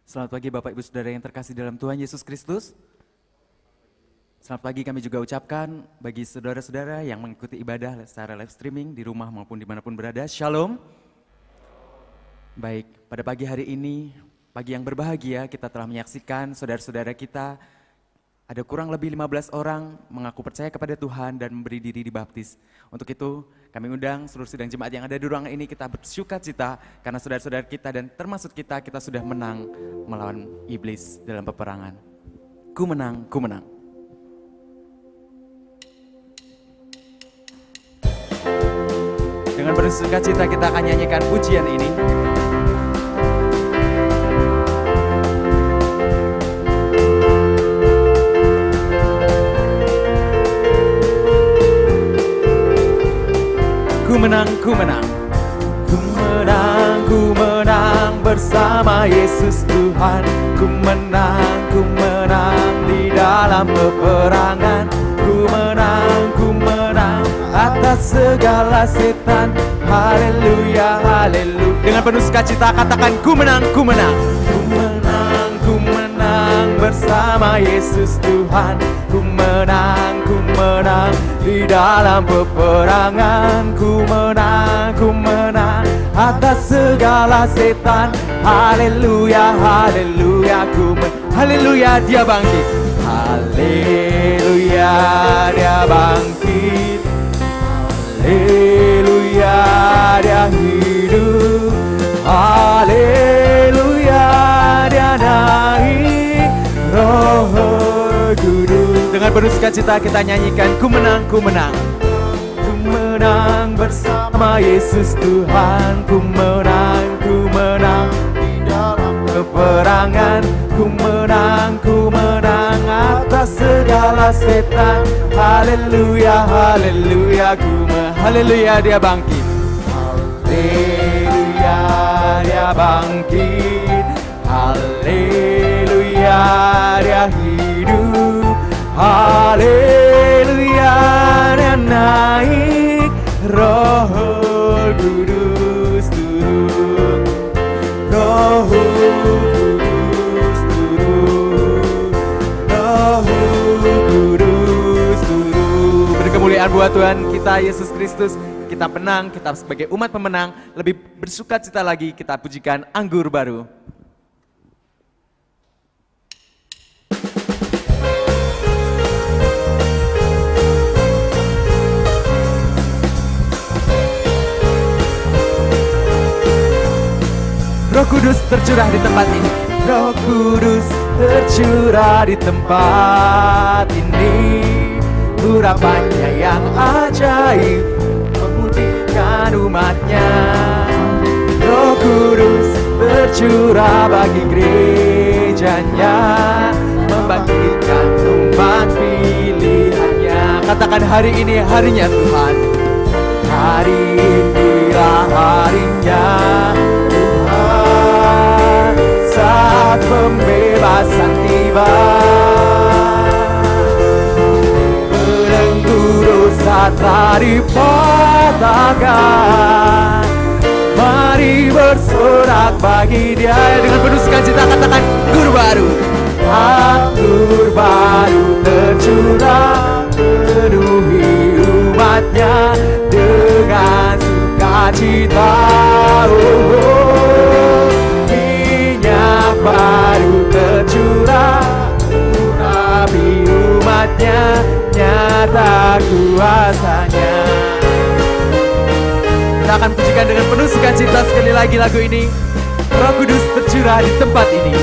Selamat pagi Bapak Ibu Saudara yang terkasih dalam Tuhan Yesus Kristus. Selamat pagi kami juga ucapkan bagi saudara-saudara yang mengikuti ibadah secara live streaming di rumah maupun dimanapun berada. Shalom. Baik, pada pagi hari ini, pagi yang berbahagia, kita telah menyaksikan saudara-saudara kita, ada kurang lebih 15 orang mengaku percaya kepada Tuhan dan memberi diri dibaptis. Untuk itu, kami undang seluruh sidang jemaat yang ada di ruangan ini, kita bersuka cita karena saudara-saudara kita dan termasuk kita sudah menang melawan iblis dalam peperangan. Ku menang, ku menang. Dengan bersuka cita kita akan nyanyikan pujian ini. Ku menang, ku menang. Ku menang, ku menang bersama Yesus Tuhan. Ku menang di dalam peperangan. Ku menang atas segala setan. Haleluya, haleluya. Dengan penuh sukacita katakan ku menang, ku menang. Ku menang bersama Yesus Tuhan. Ku menang di dalam peperangan. Ku menang atas segala setan. Haleluya, haleluya. Haleluya, dia bangkit. Haleluya, dia bangkit. Haleluya, dia hidup. Haleluya, dia naik. Roh Kudus. Dengan penuh sukacita kita nyanyikan ku menang, ku menang. Ku menang bersama Yesus Tuhan. Ku menang di dalam peperangan. Ku menang atas segala setan. Haleluya, haleluya. Haleluya, dia bangkit. Haleluya, dia bangkit. Haleluya, dia hidup. Haleluya, dia naik. Roh Kudus turun. Roh Kudus turun. Roh Kudus turun. Beri kemuliaan buat Tuhan kita Yesus Kristus. Kita menang, kita sebagai umat pemenang lebih bersukacita lagi, kita pujikan anggur baru. Roh Kudus tercurah di tempat ini. Roh Kudus tercurah di tempat ini. Urapannya yang ajaib memulihkan umatnya. Roh Kudus tercurah bagi gerejanya, membangkitkan umat pilihannya. Katakan hari ini harinya Tuhan. Hari inilah harinya Tuhan, saat pembebasan tiba. Belenggu dosa telah dipatahkan. Mari bersorak bagi Dia. Dengan penuh sukacita katakan anggur baru. Anggur baru tercurah penuhi umatnya dengan sukacita. Minyak baru tercurah urapi umatnya, nyata kuasanya. Kita akan pujikan dengan penuh sukacita sekali lagi lagu ini. Roh Kudus tercurah di tempat ini.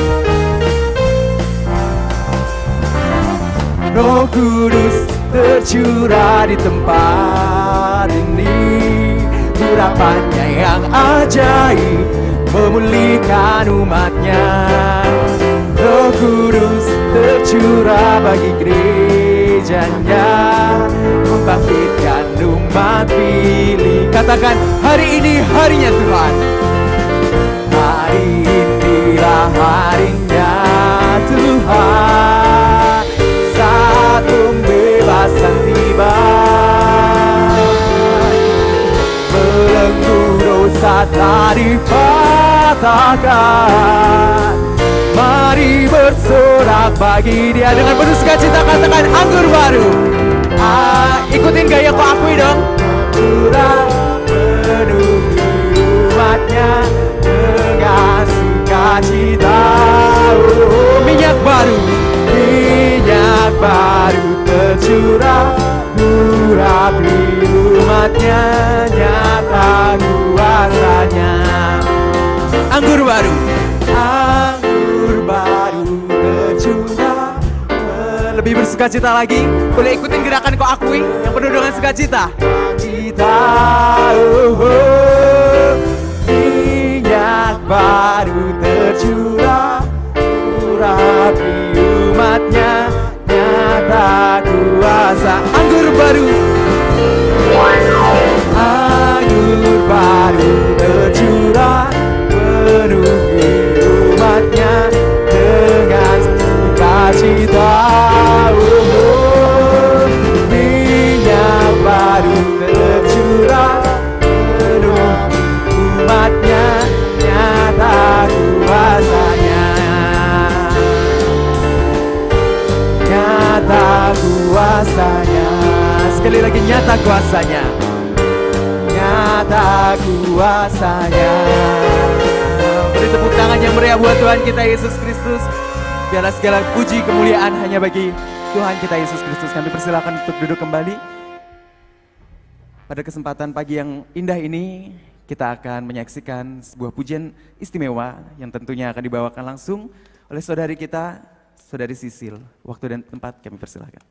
Roh Kudus tercurah di tempat ini. Urapannya yang ajaib memulihkan umatnya. Roh Kudus tercurah bagi gerejanya, membangkitkan umat pilih. Katakan hari ini harinya Tuhan. Hari inilah harinya Tuhan, saat pembebasan tiba. Belenggu dosa telah dipatahkan. Mari bersorak bagi Dia. Dengan penuh sukacita katakan anggur baru. Ikutin gaya kok akui dong. Curah penuhi umatnya dengan sukacita. Minyak baru, minyak baru tercurah urapi umatnya, nyata kuasanya. Anggur baru, anggur baru tercurah. Lebih bersukacita lagi, boleh ikutin gerakan kok akui yang penuh dengan sukacita. Cita, minyak baru tercurah urapi umatnya, nyata kuasa. Anggur baru, anggur baru tercurah penuhi umatnya dengan sukacita. Minyak baru tercurah penuhi umatnya, nyata kuasanya. Nyata kuasanya. Sekali lagi nyata kuasanya. Nyata kuasanya. Beri tepuk tangan yang meriah buat Tuhan kita Yesus Kristus. Biarlah segala puji kemuliaan hanya bagi Tuhan kita Yesus Kristus. Kami persilakan untuk duduk kembali. Pada kesempatan pagi yang indah ini, kita akan menyaksikan sebuah pujian istimewa yang tentunya akan dibawakan langsung oleh saudari kita, Saudari Sisil. Waktu dan tempat kami persilakan.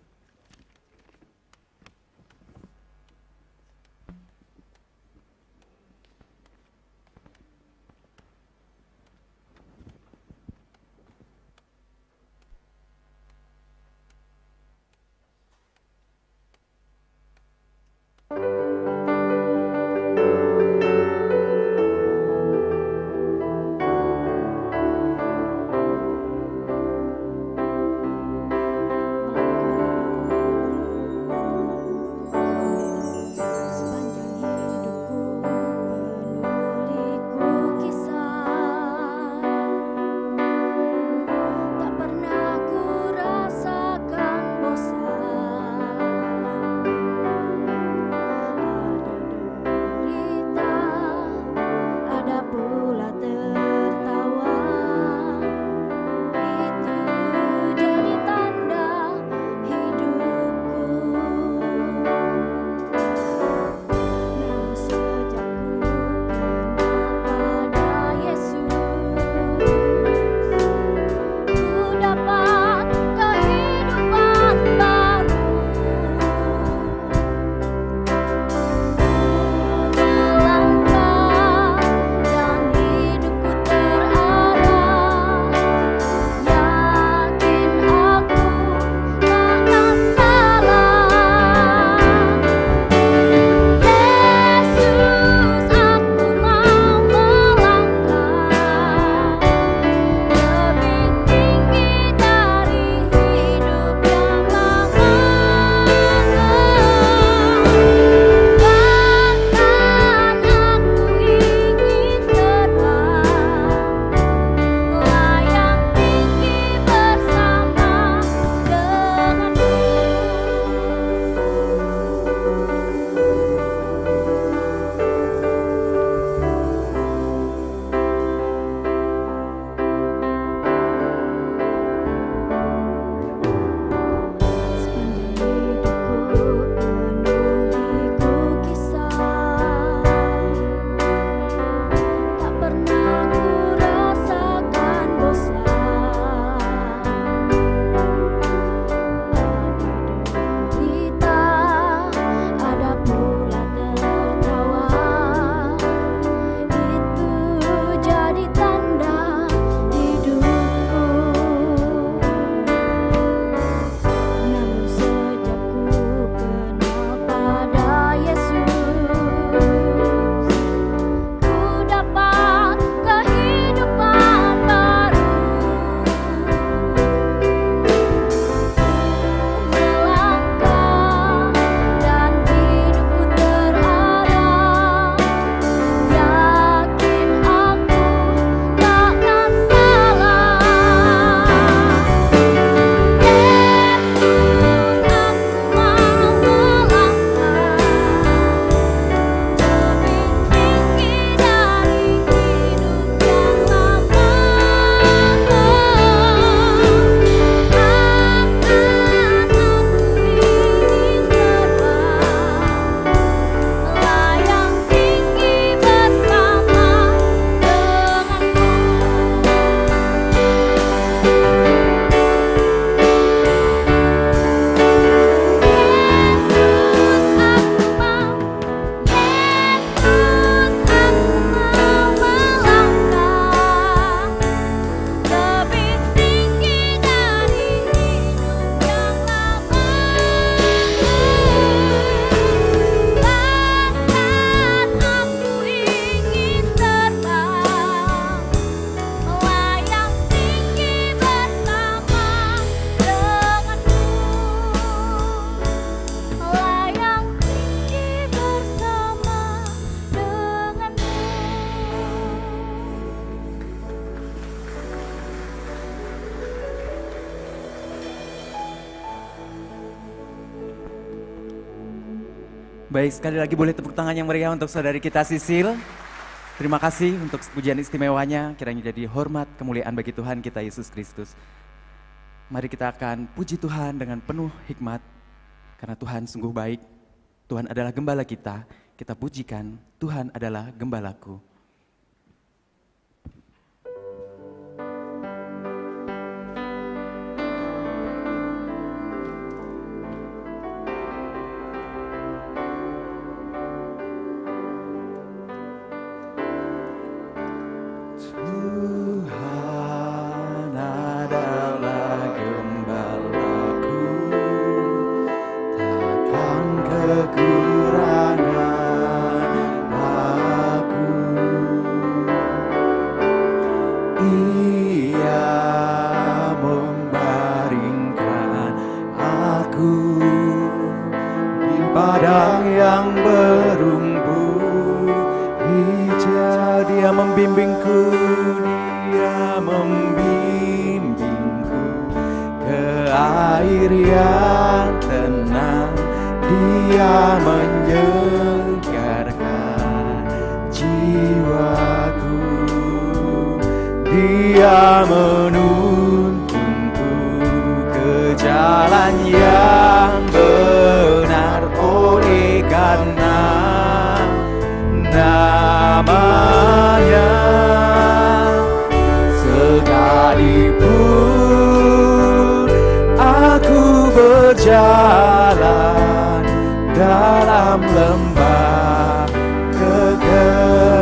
Baik, sekali lagi boleh tepuk tangan yang meriah untuk saudari kita Sisil. Terima kasih untuk pujian istimewanya, kiranya jadi hormat kemuliaan bagi Tuhan kita Yesus Kristus. Mari kita akan puji Tuhan dengan penuh hikmat, karena Tuhan sungguh baik. Tuhan adalah gembala kita pujikan, Tuhan adalah gembalaku. Dia membimbingku ke air yang tenang. Dia menyegarkan jiwaku. Dia menuntunku ke jalan yang benar, oleh karena namanya sekalipun aku berjalan dalam lembah kekelaman,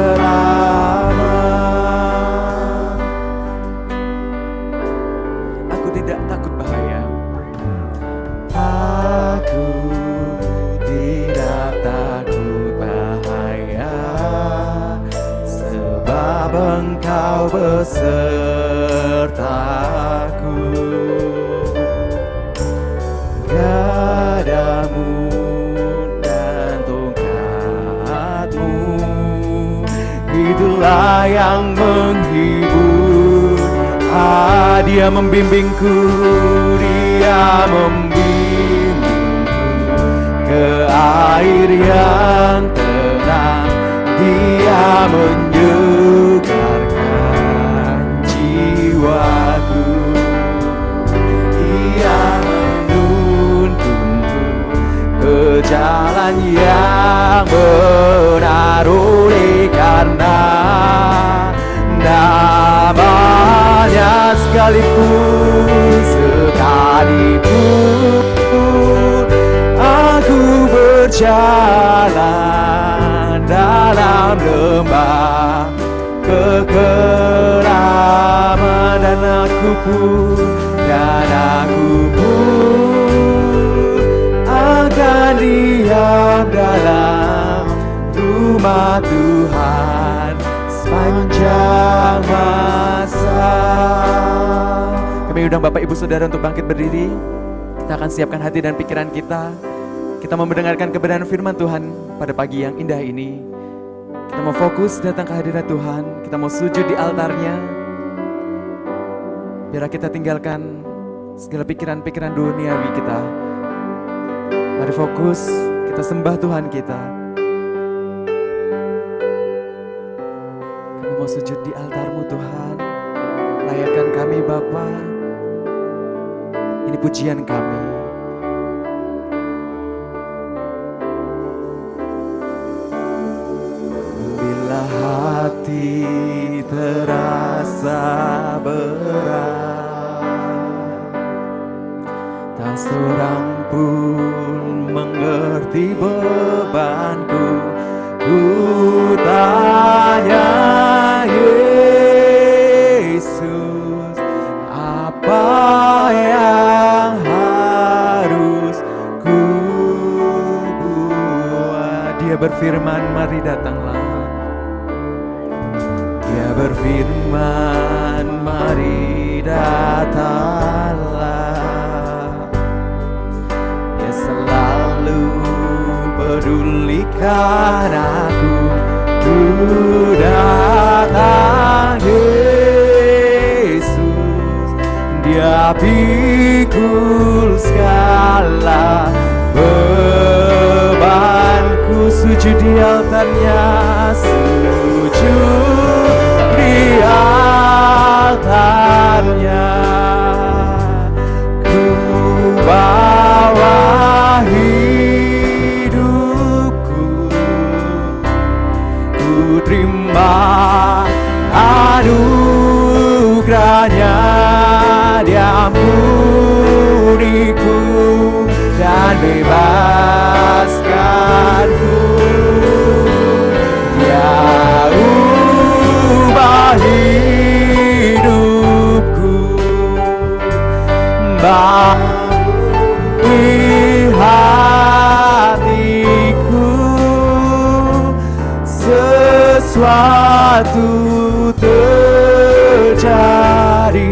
dan aku pun akan diam dalam rumah Tuhan sepanjang masa. Kami undang Bapak Ibu Saudara untuk bangkit berdiri. Kita akan siapkan hati dan pikiran kita. Kita mau mendengarkan kebenaran firman Tuhan pada pagi yang indah ini. Kita mau fokus datang ke hadirat Tuhan. Kita mau sujud di altarnya. Biar kita tinggalkan segala pikiran-pikiran duniawi kita. Mari fokus, kita sembah Tuhan kita. Kami mau sujud di altar-Mu Tuhan. Layakkan kami Bapa. Ini pujian kami. Bila hati terasa berat, tak seorang pun mengerti bebanku, ku tanya Yesus, apa yang harus ku buat? Dia berfirman, mari datanglah. Dia berfirman, mari datanglah. Dia selalu pedulikan aku. Ku datang Yesus, Dia pikul segala bebanku. sujud di altarnya, sujud di altarnya. Ku bawa hidupku, ku terima anugerahnya, diampuniku dan bebaskanku. Dia ubah hidupku, bagi hatiku, sesuatu terjadi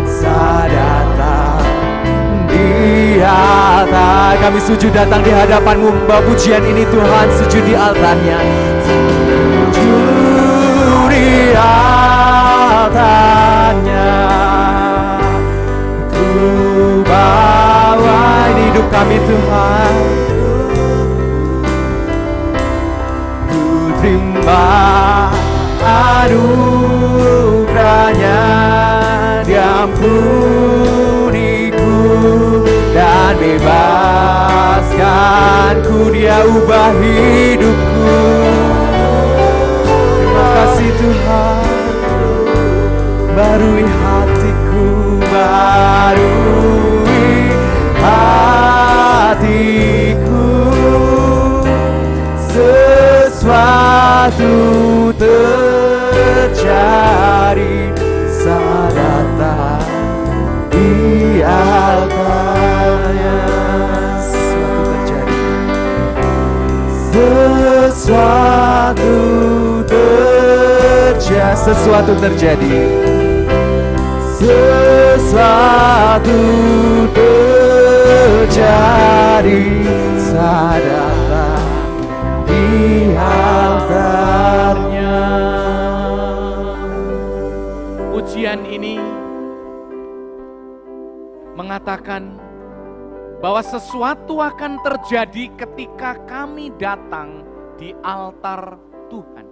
saat datang di altar. Kami sujud datang di hadapan-Mu, membawa pujian ini Tuhan, sujud di altarnya, sujud di altarnya. Ku bawa ini hidup kami Tuhan, ku terima anugerahnya, diampuniku dan bebaskanku. Dia ubah hidupku. Terima kasih Tuhan, barui hatiku, barui hatiku. Sesuatu terjadi saat datang di altarnya. Sesuatu terjadi, sesuatu terjadi, sesuatu terjadi, sesuatu terjadi saat datang di altarnya. Pujian ini mengatakan bahwa sesuatu akan terjadi ketika kami datang di altar Tuhan.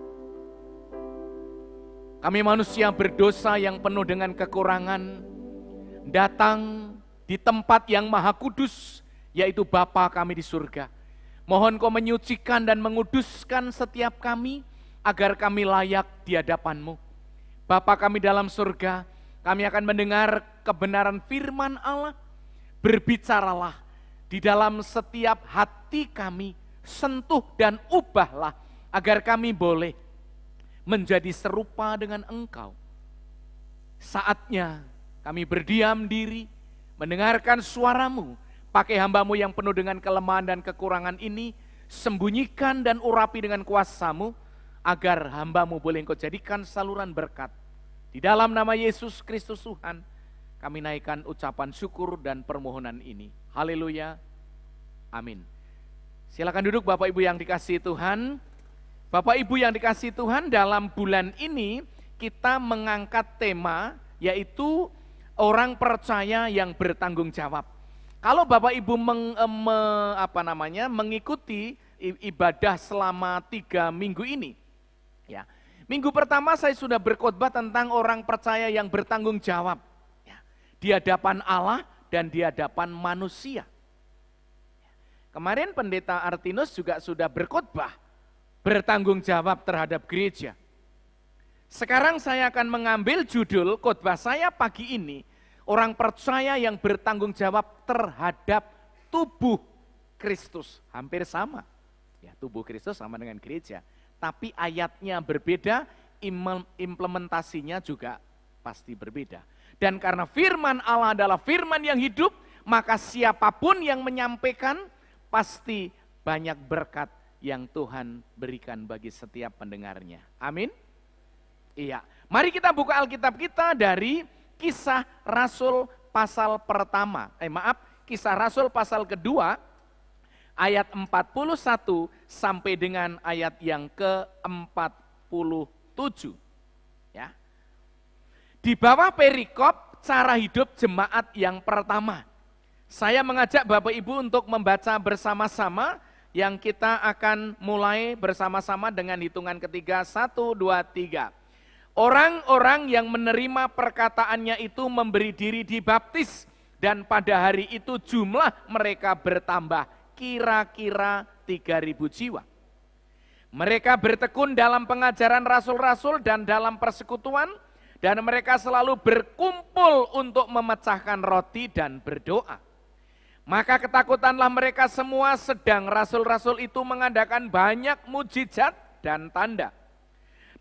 Kami manusia berdosa yang penuh dengan kekurangan, datang di tempat yang maha kudus, yaitu Bapa kami di surga. Mohon Kau menyucikan dan menguduskan setiap kami, agar kami layak di hadapan-Mu. Bapa kami dalam surga, kami akan mendengar kebenaran firman Allah. Berbicaralah di dalam setiap hati kami, sentuh dan ubahlah, agar kami boleh menjadi serupa dengan Engkau. Saatnya kami berdiam diri, mendengarkan suara-Mu. Pakai hamba-Mu yang penuh dengan kelemahan dan kekurangan ini, sembunyikan dan urapi dengan kuasa-Mu, agar hamba-Mu boleh Engkau jadikan saluran berkat. Di dalam nama Yesus Kristus Tuhan, kami naikkan ucapan syukur dan permohonan ini. Haleluya, amin. Silakan duduk Bapak Ibu yang dikasihi Tuhan. Bapak Ibu yang dikasihi Tuhan, dalam bulan ini kita mengangkat tema, yaitu orang percaya yang bertanggung jawab. Kalau Bapak Ibu mengikuti ibadah selama 3 minggu ini, ya, minggu pertama saya sudah berkhotbah tentang orang percaya yang bertanggung jawab, ya, di hadapan Allah dan di hadapan manusia. Kemarin Pendeta Artinus juga sudah berkhotbah bertanggung jawab terhadap gereja. Sekarang saya akan mengambil judul khotbah saya pagi ini, orang percaya yang bertanggung jawab terhadap tubuh Kristus. Hampir sama, ya, tubuh Kristus sama dengan gereja, tapi ayatnya berbeda, implementasinya juga pasti berbeda. Dan karena firman Allah adalah firman yang hidup, maka siapapun yang menyampaikan pasti banyak berkat yang Tuhan berikan bagi setiap pendengarnya. Amin. Iya, mari kita buka Alkitab kita dari Kisah Rasul pasal pertama. Kisah Rasul pasal kedua, ayat 41 sampai dengan ayat yang ke-47. Ya. Di bawah perikop cara hidup jemaat yang pertama. Saya mengajak Bapak Ibu untuk membaca bersama-sama yang kita akan mulai bersama-sama dengan hitungan ketiga, 1, 2, 3. Orang-orang yang menerima perkataannya itu memberi diri dibaptis, dan pada hari itu jumlah mereka bertambah kira-kira 3.000 jiwa. Mereka bertekun dalam pengajaran rasul-rasul dan dalam persekutuan, dan mereka selalu berkumpul untuk memecahkan roti dan berdoa. Maka ketakutanlah mereka semua, sedang rasul-rasul itu mengadakan banyak mujizat dan tanda.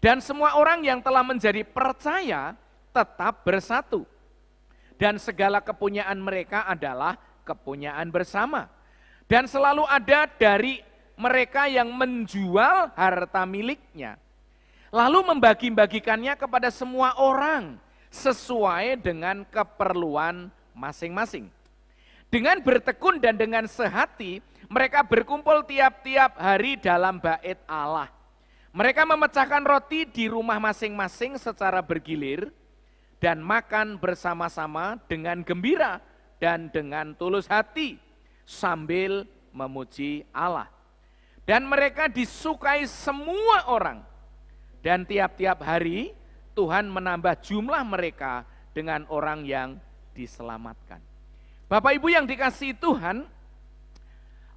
Dan semua orang yang telah menjadi percaya tetap bersatu. Dan segala kepunyaan mereka adalah kepunyaan bersama. Dan selalu ada dari mereka yang menjual harta miliknya, lalu membagi-bagikannya kepada semua orang sesuai dengan keperluan masing-masing. Dengan bertekun dan dengan sehati, mereka berkumpul tiap-tiap hari dalam bait Allah. Mereka memecahkan roti di rumah masing-masing secara bergilir dan makan bersama-sama dengan gembira dan dengan tulus hati sambil memuji Allah. Dan mereka disukai semua orang. Dan tiap-tiap hari Tuhan menambah jumlah mereka dengan orang yang diselamatkan. Bapak Ibu yang dikasihi Tuhan,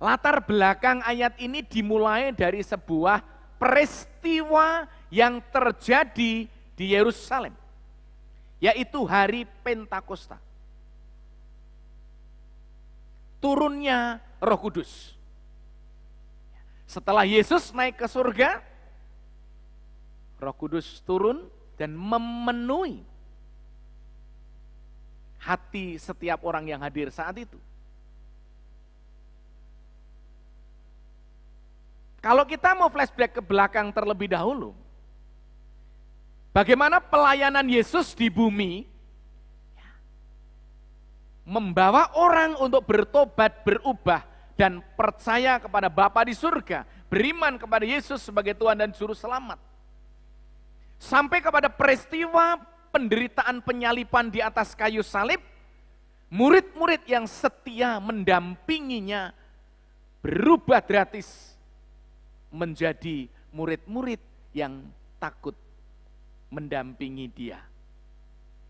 latar belakang ayat ini dimulai dari sebuah peristiwa yang terjadi di Yerusalem, yaitu hari Pentakosta. Turunnya Roh Kudus. Setelah Yesus naik ke surga, Roh Kudus turun dan memenuhi hati setiap orang yang hadir saat itu. Kalau kita mau flashback ke belakang terlebih dahulu, bagaimana pelayanan Yesus di bumi, membawa orang untuk bertobat, berubah, dan percaya kepada Bapa di surga, beriman kepada Yesus sebagai Tuhan dan Juru Selamat. Sampai kepada peristiwa penderitaan penyaliban di atas kayu salib, murid-murid yang setia mendampinginya berubah gratis menjadi murid-murid yang takut mendampingi dia.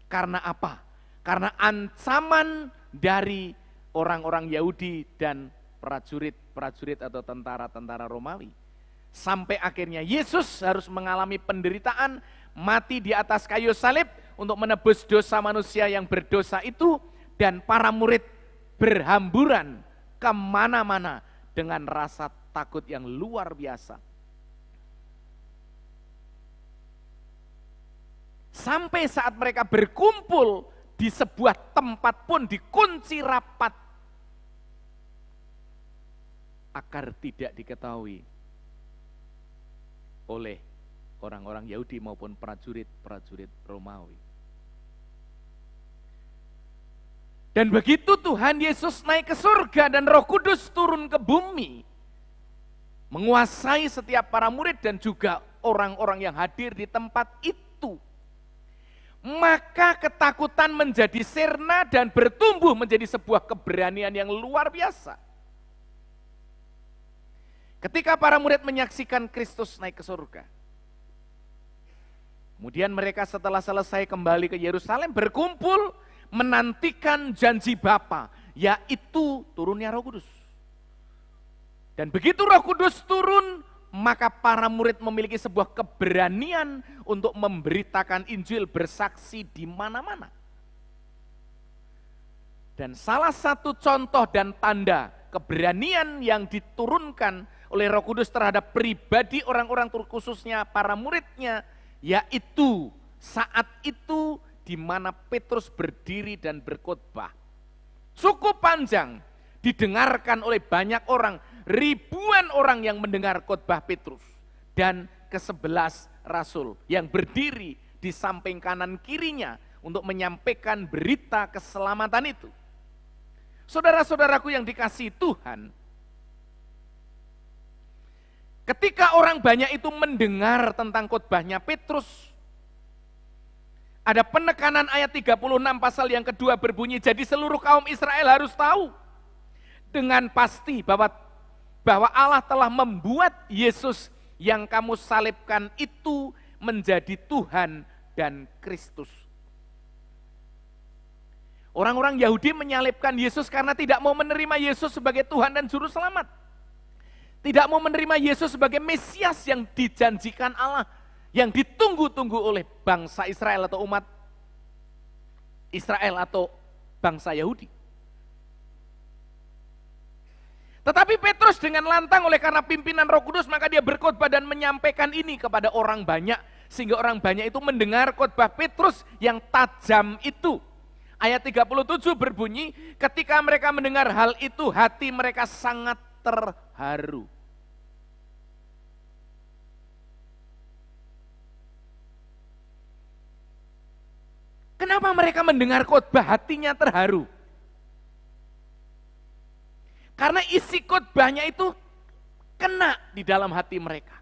Karena apa? Karena ancaman dari orang-orang Yahudi dan prajurit-prajurit atau tentara-tentara Romawi. Sampai akhirnya Yesus harus mengalami penderitaan, mati di atas kayu salib untuk menebus dosa manusia yang berdosa itu, dan para murid berhamburan kemana-mana dengan rasa takut yang luar biasa. Sampai saat mereka berkumpul di sebuah tempat pun dikunci rapat, agar tidak diketahui oleh orang-orang Yahudi maupun prajurit-prajurit Romawi. Dan begitu Tuhan Yesus naik ke surga dan Roh Kudus turun ke bumi, menguasai setiap para murid dan juga orang-orang yang hadir di tempat itu, maka ketakutan menjadi sirna dan bertumbuh menjadi sebuah keberanian yang luar biasa. Ketika para murid menyaksikan Kristus naik ke surga, kemudian mereka setelah selesai kembali ke Yerusalem berkumpul menantikan janji Bapa, yaitu turunnya Roh Kudus. Dan begitu Roh Kudus turun, maka para murid memiliki sebuah keberanian untuk memberitakan Injil, bersaksi di mana-mana. Dan salah satu contoh dan tanda keberanian yang diturunkan oleh Roh Kudus terhadap pribadi orang-orang, khususnya para muridnya, yaitu saat itu di mana Petrus berdiri dan berkhotbah. Cukup panjang, didengarkan oleh banyak orang, ribuan orang yang mendengar khotbah Petrus dan ke-11 rasul yang berdiri di samping kanan kirinya untuk menyampaikan berita keselamatan itu. Saudara-saudaraku yang dikasihi Tuhan, ketika orang banyak itu mendengar tentang khotbahnya Petrus, ada penekanan ayat 36 pasal yang kedua berbunyi, jadi seluruh kaum Israel harus tahu dengan pasti bahwa bahwa Allah telah membuat Yesus yang kamu salibkan itu menjadi Tuhan dan Kristus. Orang-orang Yahudi menyalibkan Yesus karena tidak mau menerima Yesus sebagai Tuhan dan Juru Selamat. Tidak mau menerima Yesus sebagai Mesias yang dijanjikan Allah, yang ditunggu-tunggu oleh bangsa Israel atau umat Israel atau bangsa Yahudi. Tetapi Petrus dengan lantang oleh karena pimpinan Roh Kudus, maka dia berkhotbah dan menyampaikan ini kepada orang banyak, sehingga orang banyak itu mendengar khotbah Petrus yang tajam itu. Ayat 37 berbunyi, ketika mereka mendengar hal itu, hati mereka sangat terharu. Kenapa mereka mendengar khotbah hatinya terharu? Karena isi khotbahnya itu kena di dalam hati mereka.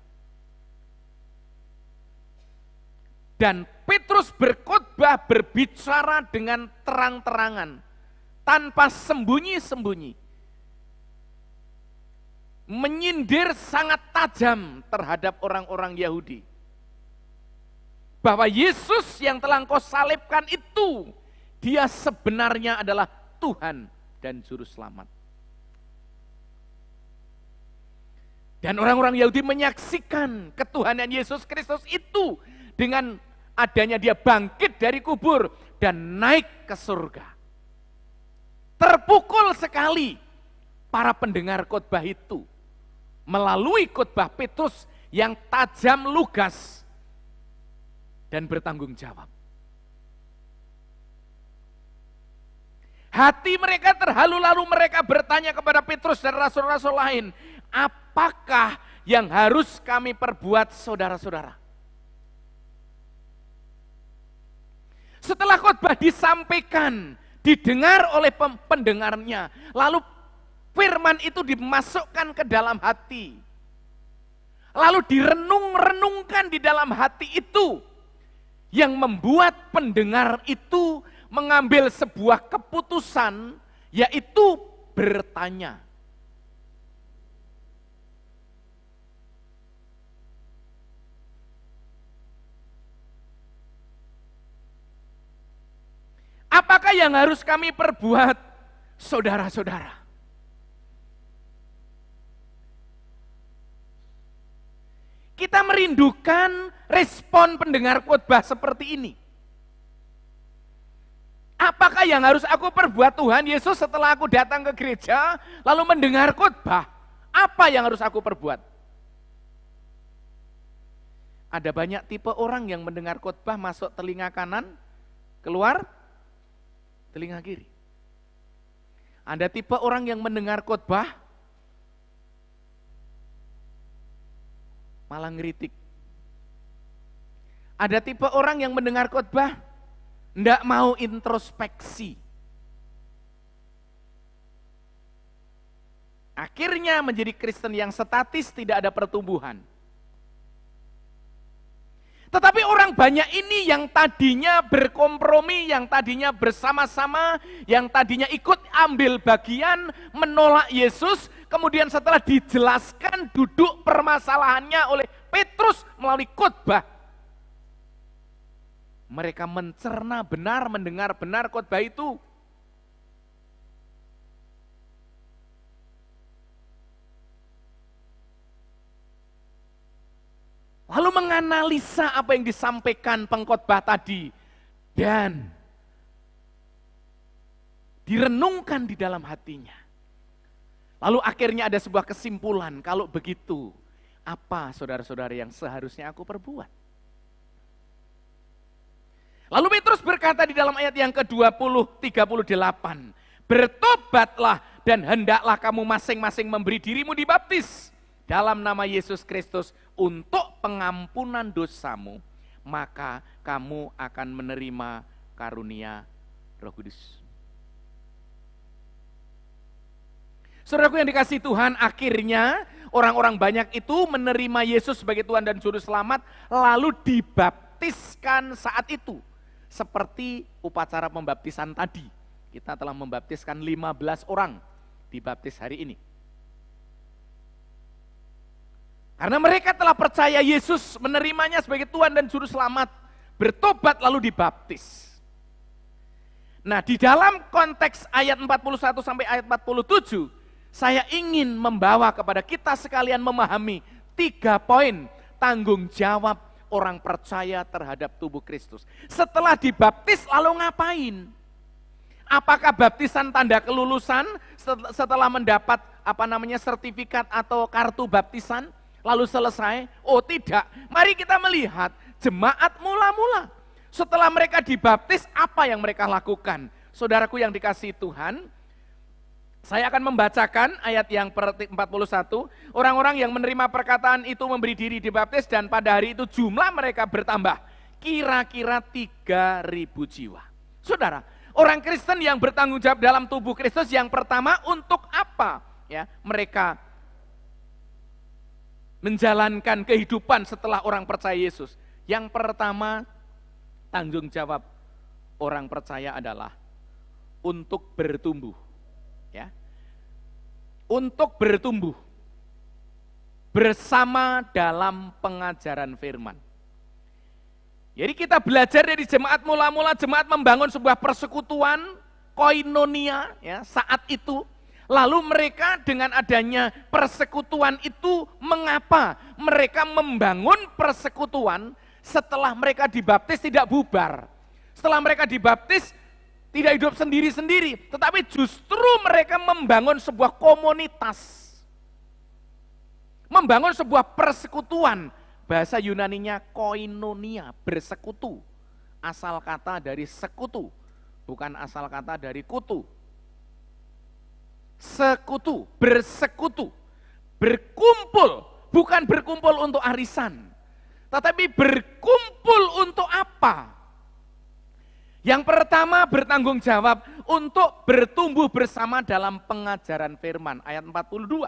Dan Petrus berkhotbah, berbicara dengan terang-terangan, tanpa sembunyi-sembunyi. Menyindir sangat tajam terhadap orang-orang Yahudi. Bahwa Yesus yang telah engkau salibkan itu, dia sebenarnya adalah Tuhan dan Juru Selamat. Dan orang-orang Yahudi menyaksikan ketuhanan Yesus Kristus itu dengan adanya dia bangkit dari kubur dan naik ke surga. Terpukul sekali para pendengar khotbah itu melalui khotbah Petrus yang tajam lugas dan bertanggung jawab. Hati mereka terhalu, lalu mereka bertanya kepada Petrus dan rasul-rasul lain, apakah yang harus kami perbuat saudara-saudara? Setelah khotbah disampaikan, didengar oleh pendengarnya, lalu firman itu dimasukkan ke dalam hati. Lalu direnung-renungkan di dalam hati itu, yang membuat pendengar itu mengambil sebuah keputusan, yaitu bertanya. Apakah yang harus kami perbuat, saudara-saudara? Kita merindukan respon pendengar khotbah seperti ini. Apakah yang harus aku perbuat Tuhan Yesus setelah aku datang ke gereja, lalu mendengar khotbah? Apa yang harus aku perbuat? Ada banyak tipe orang yang mendengar khotbah masuk telinga kanan, keluar telinga kiri. Ada tipe orang yang mendengar khotbah malah ngeritik. Ada tipe orang yang mendengar khotbah enggak mau introspeksi. Akhirnya menjadi Kristen yang statis, tidak ada pertumbuhan. Tetapi orang banyak ini yang tadinya berkompromi, yang tadinya bersama-sama, yang tadinya ikut ambil bagian menolak Yesus, kemudian setelah dijelaskan duduk permasalahannya oleh Petrus melalui khotbah, mereka mencerna benar, mendengar benar khotbah itu. Lalu menganalisa apa yang disampaikan pengkhotbah tadi dan direnungkan di dalam hatinya. Lalu akhirnya ada sebuah kesimpulan, kalau begitu apa saudara-saudara yang seharusnya aku perbuat? Lalu Petrus berkata di dalam ayat yang ke-20, 38, bertobatlah dan hendaklah kamu masing-masing memberi dirimu dibaptis dalam nama Yesus Kristus untuk pengampunan dosamu, maka kamu akan menerima karunia Roh Kudus. Saudaraku yang dikasihi Tuhan, akhirnya orang-orang banyak itu menerima Yesus sebagai Tuhan dan Juru Selamat, lalu dibaptiskan saat itu. Seperti upacara pembaptisan tadi, kita telah membaptiskan 15 orang dibaptis hari ini. Karena mereka telah percaya Yesus, menerimanya sebagai Tuhan dan Juru Selamat, bertobat lalu dibaptis. Nah, di dalam konteks ayat 41 sampai ayat 47, saya ingin membawa kepada kita sekalian memahami 3 poin tanggung jawab orang percaya terhadap tubuh Kristus. Setelah dibaptis lalu ngapain? Apakah baptisan tanda kelulusan setelah mendapat sertifikat atau kartu baptisan lalu selesai? Oh tidak, mari kita melihat jemaat mula-mula. Setelah mereka dibaptis, apa yang mereka lakukan? Saudaraku yang dikasihi Tuhan, saya akan membacakan ayat yang 41. Orang-orang yang menerima perkataan itu memberi diri dibaptis dan pada hari itu jumlah mereka bertambah. Kira-kira 3.000 jiwa. Saudara, orang Kristen yang bertanggung jawab dalam tubuh Kristus yang pertama untuk apa? Ya, mereka menjalankan kehidupan setelah orang percaya Yesus. Yang pertama, tanggung jawab orang percaya adalah untuk bertumbuh. Ya. Untuk bertumbuh bersama dalam pengajaran firman. Jadi kita belajar dari jemaat mula-mula, jemaat membangun sebuah persekutuan, koinonia ya, saat itu. Lalu mereka dengan adanya persekutuan itu, mengapa mereka membangun persekutuan setelah mereka dibaptis tidak bubar. Setelah mereka dibaptis tidak hidup sendiri-sendiri, tetapi justru mereka membangun sebuah komunitas. Membangun sebuah persekutuan. Bahasa Yunaninya koinonia, bersekutu. Asal kata dari sekutu, bukan asal kata dari kutu. Sekutu, bersekutu, berkumpul, bukan berkumpul untuk arisan, tetapi berkumpul untuk apa? Yang pertama bertanggung jawab untuk bertumbuh bersama dalam pengajaran firman, ayat 42.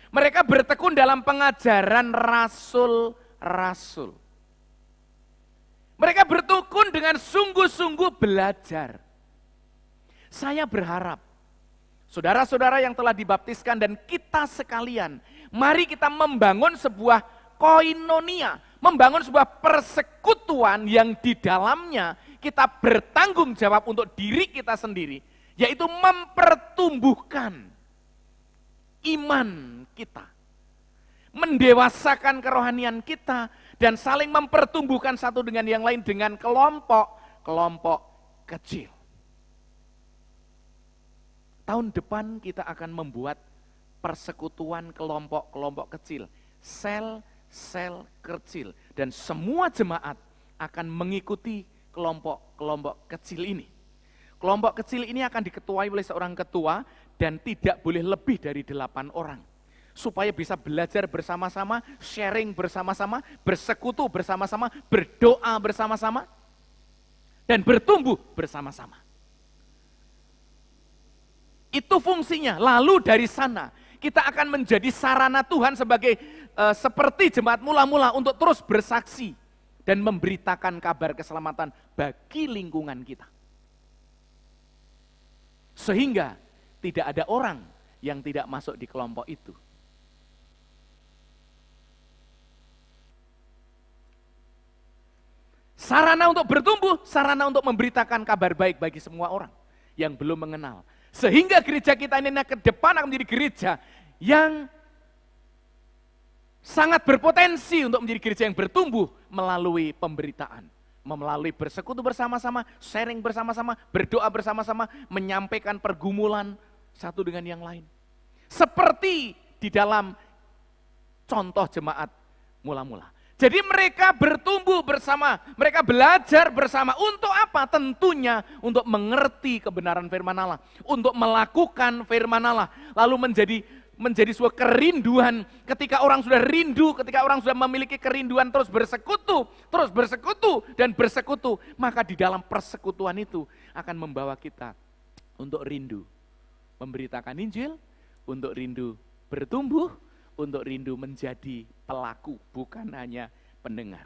Mereka bertekun dalam pengajaran rasul-rasul. Mereka bertekun dengan sungguh-sungguh belajar. Saya berharap saudara-saudara yang telah dibaptiskan dan kita sekalian, mari kita membangun sebuah koinonia, membangun sebuah persekutuan yang di dalamnya kita bertanggung jawab untuk diri kita sendiri, yaitu mempertumbuhkan iman kita, mendewasakan kerohanian kita, dan saling mempertumbuhkan satu dengan yang lain dengan kelompok-kelompok kecil. Tahun depan kita akan membuat persekutuan kelompok-kelompok kecil, sel-sel kecil, dan semua jemaat akan mengikuti kelompok-kelompok kecil ini. Kelompok kecil ini akan diketuai oleh seorang ketua dan tidak boleh lebih dari 8 orang. Supaya bisa belajar bersama-sama, sharing bersama-sama, bersekutu bersama-sama, berdoa bersama-sama, dan bertumbuh bersama-sama. Itu fungsinya. Lalu dari sana kita akan menjadi sarana Tuhan sebagai seperti jemaat mula-mula untuk terus bersaksi dan memberitakan kabar keselamatan bagi lingkungan kita. Sehingga tidak ada orang yang tidak masuk di kelompok itu. Sarana untuk bertumbuh, sarana untuk memberitakan kabar baik bagi semua orang yang belum mengenal. Sehingga gereja kita ini ke depan akan menjadi gereja yang sangat berpotensi untuk menjadi gereja yang bertumbuh melalui pemberitaan, melalui bersekutu bersama-sama, sharing bersama-sama, berdoa bersama-sama, menyampaikan pergumulan satu dengan yang lain. Seperti di dalam contoh jemaat mula-mula. Jadi mereka bertumbuh bersama, mereka belajar bersama. Untuk apa? Tentunya untuk mengerti kebenaran firman Allah, untuk melakukan firman Allah, lalu menjadi sebuah kerinduan. Ketika orang sudah rindu, ketika orang sudah memiliki kerinduan terus bersekutu dan bersekutu, maka di dalam persekutuan itu akan membawa kita untuk rindu memberitakan Injil, untuk rindu bertumbuh, untuk rindu menjadi pelaku, bukan hanya pendengar.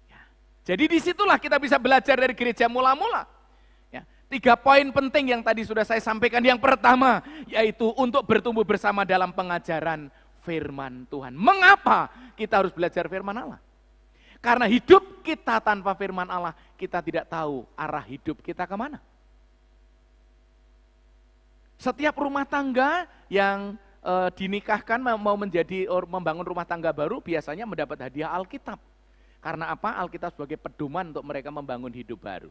Ya. Jadi disitulah kita bisa belajar dari gereja mula-mula. Ya. 3 poin penting yang tadi sudah saya sampaikan. Yang pertama, yaitu untuk bertumbuh bersama dalam pengajaran firman Tuhan. Mengapa kita harus belajar firman Allah? Karena hidup kita tanpa firman Allah, kita tidak tahu arah hidup kita kemana. Setiap rumah tangga yang dinikahkan mau membangun rumah tangga baru biasanya mendapat hadiah Alkitab. Karena apa? Alkitab sebagai pedoman untuk mereka membangun hidup baru.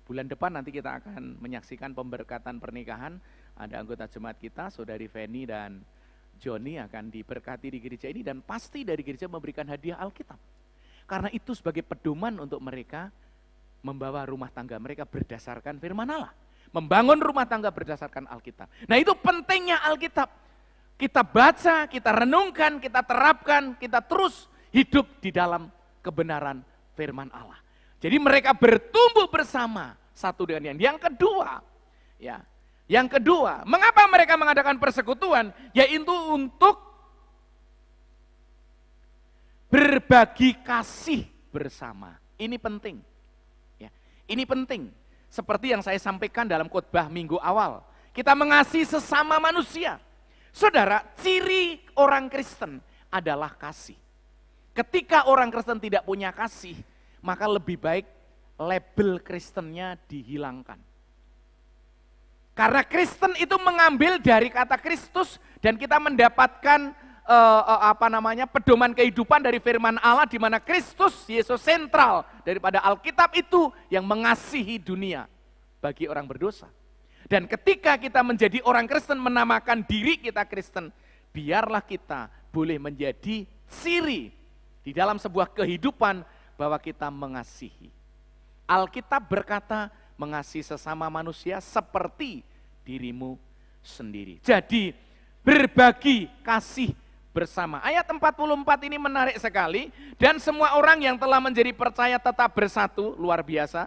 Bulan depan nanti kita akan menyaksikan pemberkatan pernikahan. Ada anggota jemaat kita, Saudari Feni dan Joni akan diberkati di gereja ini dan pasti dari gereja memberikan hadiah Alkitab. Karena itu sebagai pedoman untuk mereka membawa rumah tangga mereka berdasarkan firman Allah. Membangun rumah tangga berdasarkan Alkitab. Nah itu pentingnya Alkitab. Kita baca, kita renungkan, kita terapkan, kita terus hidup di dalam kebenaran firman Allah. Jadi mereka bertumbuh bersama satu dengan yang kedua. Ya, yang kedua, mengapa mereka mengadakan persekutuan? Yaitu untuk berbagi kasih bersama. Ini penting. Ya, ini penting. Seperti yang saya sampaikan dalam khotbah minggu awal. Kita mengasihi sesama manusia. Saudara, ciri orang Kristen adalah kasih. Ketika orang Kristen tidak punya kasih, maka lebih baik label Kristennya dihilangkan. Karena Kristen itu mengambil dari kata Kristus dan kita mendapatkan pedoman kehidupan dari firman Allah di mana Kristus Yesus sentral daripada Alkitab itu yang mengasihi dunia bagi orang berdosa. Dan ketika kita menjadi orang Kristen menamakan diri kita Kristen, biarlah kita boleh menjadi ciri di dalam sebuah kehidupan bahwa kita mengasihi. Alkitab berkata mengasihi sesama manusia seperti dirimu sendiri. Jadi berbagi kasih bersama. Ayat 44 ini menarik sekali. Dan semua orang yang telah menjadi percaya tetap bersatu, luar biasa.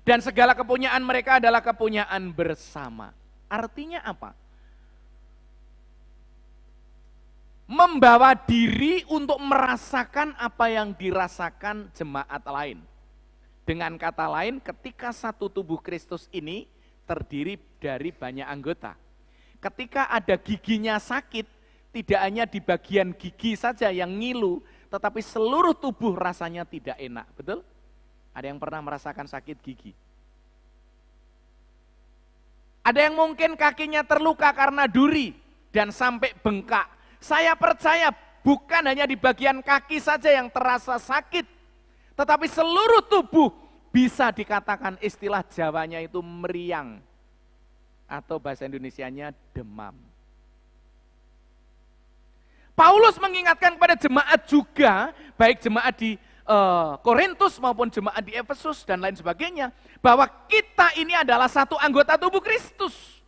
Dan segala kepunyaan mereka adalah kepunyaan bersama. Artinya apa? Membawa diri untuk merasakan apa yang dirasakan jemaat lain. Dengan kata lain, ketika satu tubuh Kristus ini terdiri dari banyak anggota. Ketika ada giginya sakit, tidak hanya di bagian gigi saja yang ngilu, tetapi seluruh tubuh rasanya tidak enak, betul? Ada yang pernah merasakan sakit gigi? Ada yang mungkin kakinya terluka karena duri dan sampai bengkak. Saya percaya bukan hanya di bagian kaki saja yang terasa sakit, tetapi seluruh tubuh bisa dikatakan istilah Jawanya itu meriang, atau bahasa Indonesianya demam. Paulus mengingatkan kepada jemaat juga, baik jemaat di Korintus maupun jemaat di Efesus dan lain sebagainya, bahwa kita ini adalah satu anggota tubuh Kristus.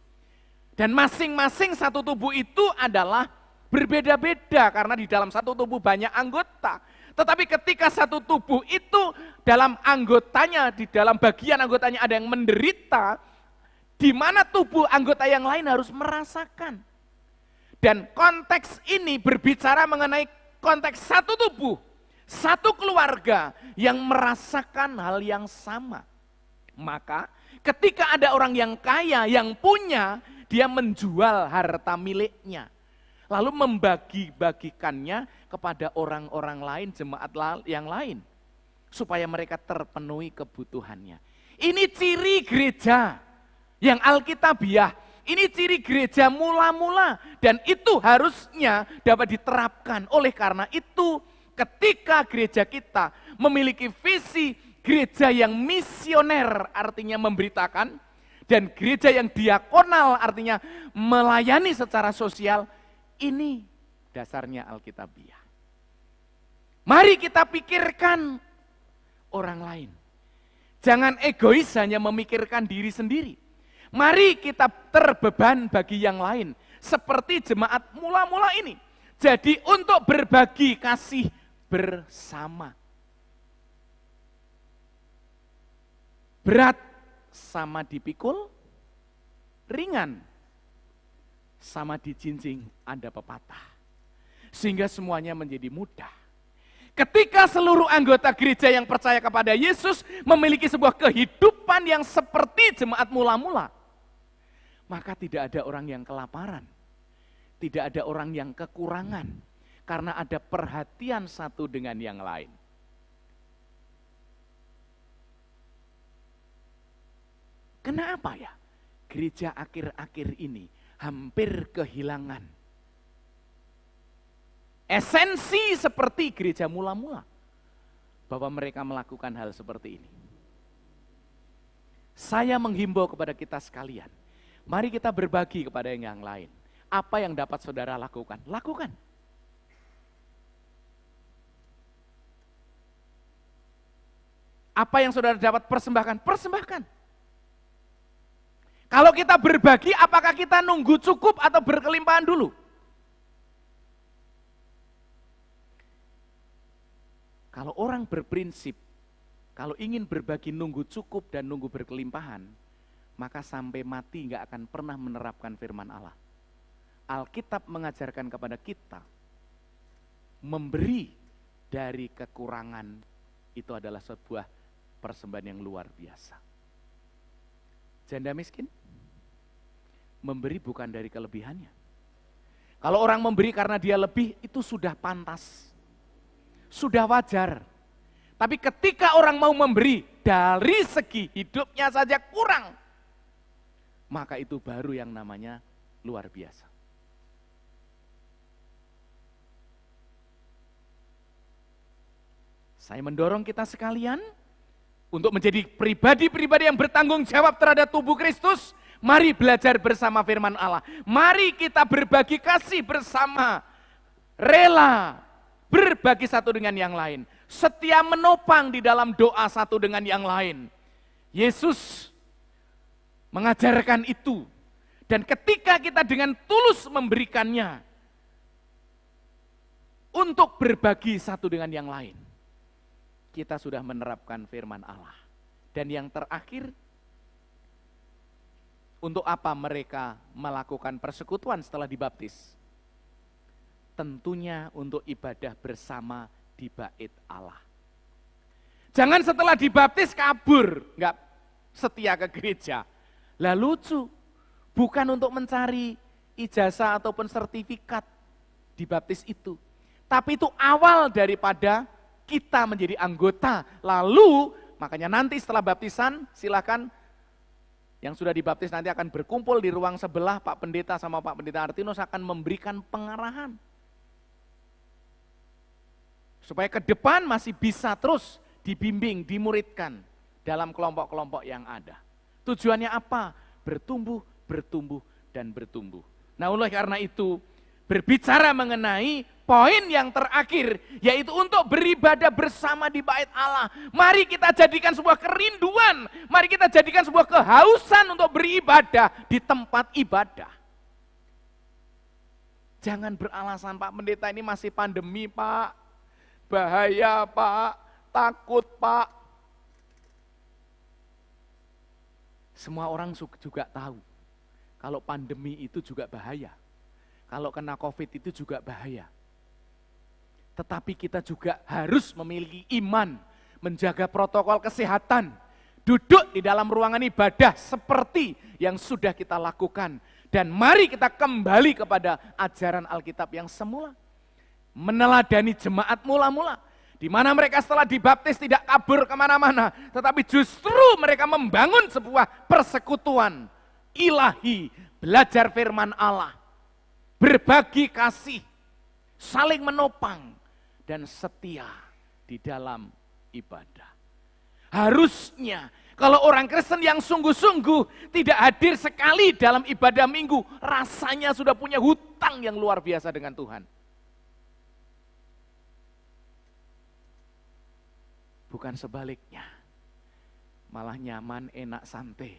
Dan masing-masing satu tubuh itu adalah berbeda-beda karena di dalam satu tubuh banyak anggota. Tetapi ketika satu tubuh itu dalam anggotanya, di dalam bagian anggotanya ada yang menderita, di mana tubuh anggota yang lain harus merasakan. Dan konteks ini berbicara mengenai konteks satu tubuh, satu keluarga yang merasakan hal yang sama. Maka ketika ada orang yang kaya, yang punya, dia menjual harta miliknya. Lalu membagi-bagikannya kepada orang-orang lain, jemaat yang lain. Supaya mereka terpenuhi kebutuhannya. Ini ciri gereja yang alkitabiah. Ini ciri gereja mula-mula dan itu harusnya dapat diterapkan. Oleh karena itu ketika gereja kita memiliki visi gereja yang misioner artinya memberitakan dan gereja yang diakonal artinya melayani secara sosial, ini dasarnya alkitabiah. Mari kita pikirkan orang lain. Jangan egois hanya memikirkan diri sendiri. Mari kita terbeban bagi yang lain. Seperti jemaat mula-mula ini. Jadi untuk berbagi kasih bersama. Berat sama dipikul, ringan sama dijinjing ada pepatah. Sehingga semuanya menjadi mudah. Ketika seluruh anggota gereja yang percaya kepada Yesus memiliki sebuah kehidupan yang seperti jemaat mula-mula, maka tidak ada orang yang kelaparan. Tidak ada orang yang kekurangan, karena ada perhatian satu dengan yang lain. Kenapa ya gereja akhir-akhir ini hampir kehilangan esensi seperti gereja mula-mula, bahwa mereka melakukan hal seperti ini? Saya menghimbau kepada kita sekalian, mari kita berbagi kepada yang lain. Apa yang dapat saudara lakukan? Lakukan. Apa yang saudara dapat persembahkan? Persembahkan. Kalau kita berbagi, apakah kita nunggu cukup atau berkelimpahan dulu? Kalau orang berprinsip, kalau ingin berbagi nunggu cukup dan nunggu berkelimpahan, maka sampai mati nggak akan pernah menerapkan firman Allah. Alkitab mengajarkan kepada kita, memberi dari kekurangan itu adalah sebuah persembahan yang luar biasa. Janda miskin, memberi bukan dari kelebihannya. Kalau orang memberi karena dia lebih, itu sudah pantas, sudah wajar. Tapi ketika orang mau memberi dari segi hidupnya saja kurang, maka itu baru yang namanya luar biasa. Saya mendorong kita sekalian untuk menjadi pribadi-pribadi yang bertanggung jawab terhadap tubuh Kristus. Mari belajar bersama firman Allah. Mari kita berbagi kasih bersama, rela berbagi satu dengan yang lain, setia menopang di dalam doa satu dengan yang lain. Yesus mengajarkan itu, dan ketika kita dengan tulus memberikannya untuk berbagi satu dengan yang lain, kita sudah menerapkan firman Allah. Dan yang terakhir, untuk apa mereka melakukan persekutuan setelah dibaptis? Tentunya untuk ibadah bersama di bait Allah. Jangan setelah dibaptis kabur, enggak setia ke gereja. Lah lucu, bukan untuk mencari ijazah ataupun sertifikat dibaptis itu. Tapi itu awal daripada kita menjadi anggota. Lalu makanya nanti setelah baptisan silakan yang sudah dibaptis nanti akan berkumpul di ruang sebelah. Pak Pendeta sama Pak Pendeta Artinus akan memberikan pengarahan supaya ke depan masih bisa terus dibimbing, dimuridkan dalam kelompok-kelompok yang ada. Tujuannya apa? Bertumbuh, bertumbuh, dan bertumbuh. Nah, oleh karena itu berbicara mengenai poin yang terakhir, yaitu untuk beribadah bersama di bait Allah. Mari kita jadikan sebuah kerinduan, mari kita jadikan sebuah kehausan untuk beribadah di tempat ibadah. Jangan beralasan, Pak Pendeta ini masih pandemi Pak, bahaya Pak, takut Pak. Semua orang juga tahu, kalau pandemi itu juga bahaya. Kalau kena COVID itu juga bahaya. Tetapi kita juga harus memiliki iman, menjaga protokol kesehatan, duduk di dalam ruangan ibadah seperti yang sudah kita lakukan. Dan mari kita kembali kepada ajaran Alkitab yang semula. Meneladani jemaat mula-mula, di mana mereka setelah dibaptis tidak kabur kemana-mana, tetapi justru mereka membangun sebuah persekutuan ilahi, belajar firman Allah, berbagi kasih, saling menopang, dan setia di dalam ibadah. Harusnya kalau orang Kristen yang sungguh-sungguh tidak hadir sekali dalam ibadah minggu, rasanya sudah punya hutang yang luar biasa dengan Tuhan. Bukan sebaliknya, malah nyaman, enak, santai.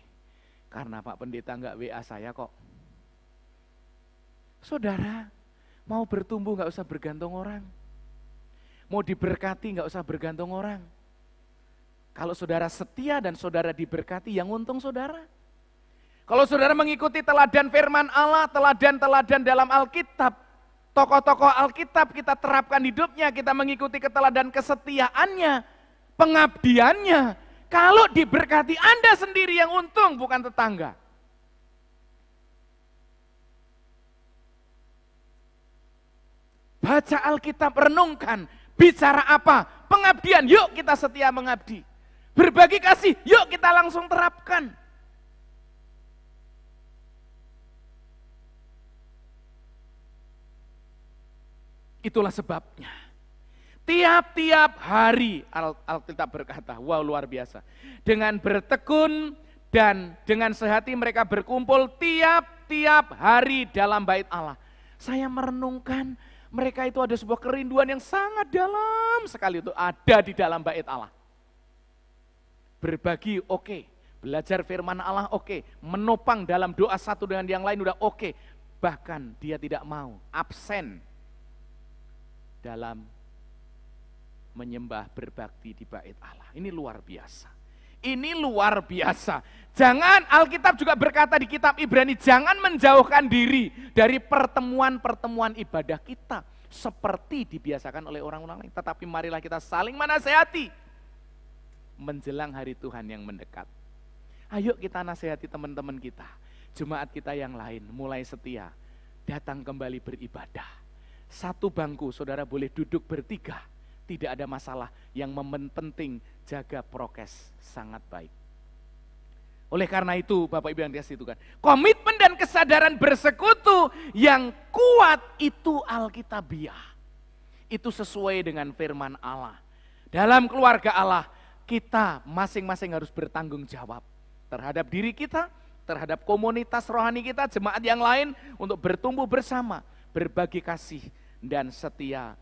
Karena Pak Pendeta enggak WA saya kok. Saudara, mau bertumbuh enggak usah bergantung orang. Mau diberkati enggak usah bergantung orang. Kalau saudara setia dan saudara diberkati, yang untung saudara. Kalau saudara mengikuti teladan firman Allah, teladan-teladan dalam Alkitab, tokoh-tokoh Alkitab kita terapkan hidupnya, kita mengikuti keteladan kesetiaannya, pengabdiannya. Kalau diberkati, Anda sendiri yang untung, bukan tetangga. Baca Alkitab, renungkan. Bicara apa? Pengabdian, yuk kita setia mengabdi. Berbagi kasih, yuk kita langsung terapkan. Itulah sebabnya. Tiap-tiap hari Alkitab berkata, wow luar biasa. Dengan bertekun dan dengan sehati mereka berkumpul tiap-tiap hari dalam bait Allah. Saya merenungkan mereka itu ada sebuah kerinduan yang sangat dalam sekali itu ada di dalam bait Allah. Berbagi oke, belajar firman Allah oke, menopang dalam doa satu dengan yang lain udah oke. Bahkan dia tidak mau absen dalam menyembah berbakti di bait Allah. Ini luar biasa. Ini luar biasa. Jangan, Alkitab juga berkata di kitab Ibrani, jangan menjauhkan diri dari pertemuan-pertemuan ibadah kita seperti dibiasakan oleh orang-orang lain. Tetapi marilah kita saling menasehati menjelang hari Tuhan yang mendekat. Ayo kita nasihati teman-teman kita, jemaat kita yang lain, mulai setia, datang kembali beribadah. Satu bangku, saudara boleh duduk bertiga, tidak ada masalah. Yang penting jaga prokes sangat baik. Oleh karena itu Bapak Ibu yang dikasihi Tuhan, komitmen dan kesadaran bersekutu yang kuat itu Alkitabiah. Itu sesuai dengan firman Allah. Dalam keluarga Allah kita masing-masing harus bertanggung jawab terhadap diri kita, terhadap komunitas rohani kita, jemaat yang lain, untuk bertumbuh bersama, berbagi kasih dan setia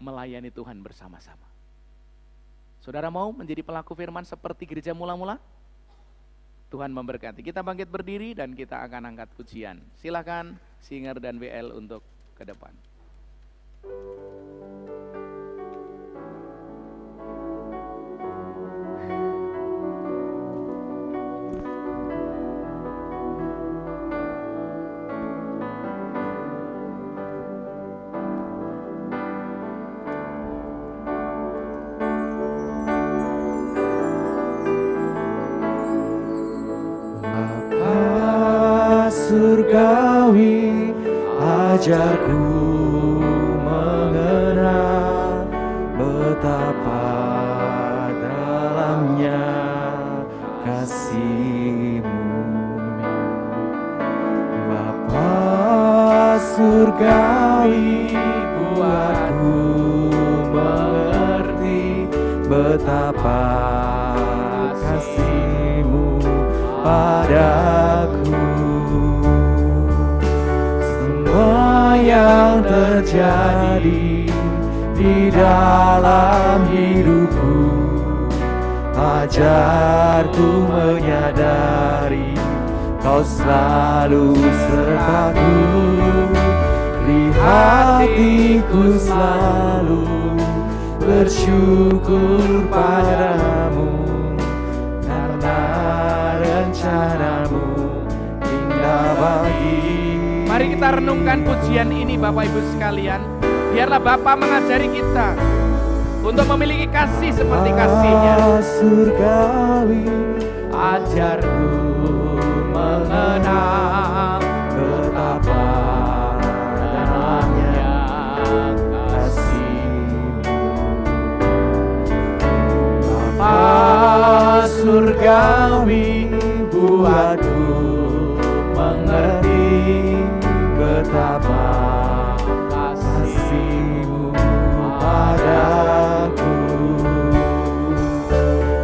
melayani Tuhan bersama-sama. Saudara mau menjadi pelaku firman seperti gereja mula-mula? Tuhan memberkati. Kita bangkit berdiri dan kita akan angkat pujian. Silakan Singer dan WL untuk ke depan. Surgawi, ajarku mengenal betapa dalamnya kasih-Mu. Bapa surgawi, buatku mengerti betapa kasih-Mu padaku. Semua yang terjadi di dalam hidupku, ajarku menyadari Kau selalu sertaku. Di hatiku selalu bersyukur padamu, karena rencanamu indah bagi. Mari kita renungkan pujian ini Bapak Ibu sekalian. Biarlah Bapa mengajari kita untuk memiliki kasih seperti kasih-Nya. Surgawi, ajarku mengenal betapa dalamnya kasih-Mu. Bapa surgawi, buatku mengerti betapa kasih-Mu padaku.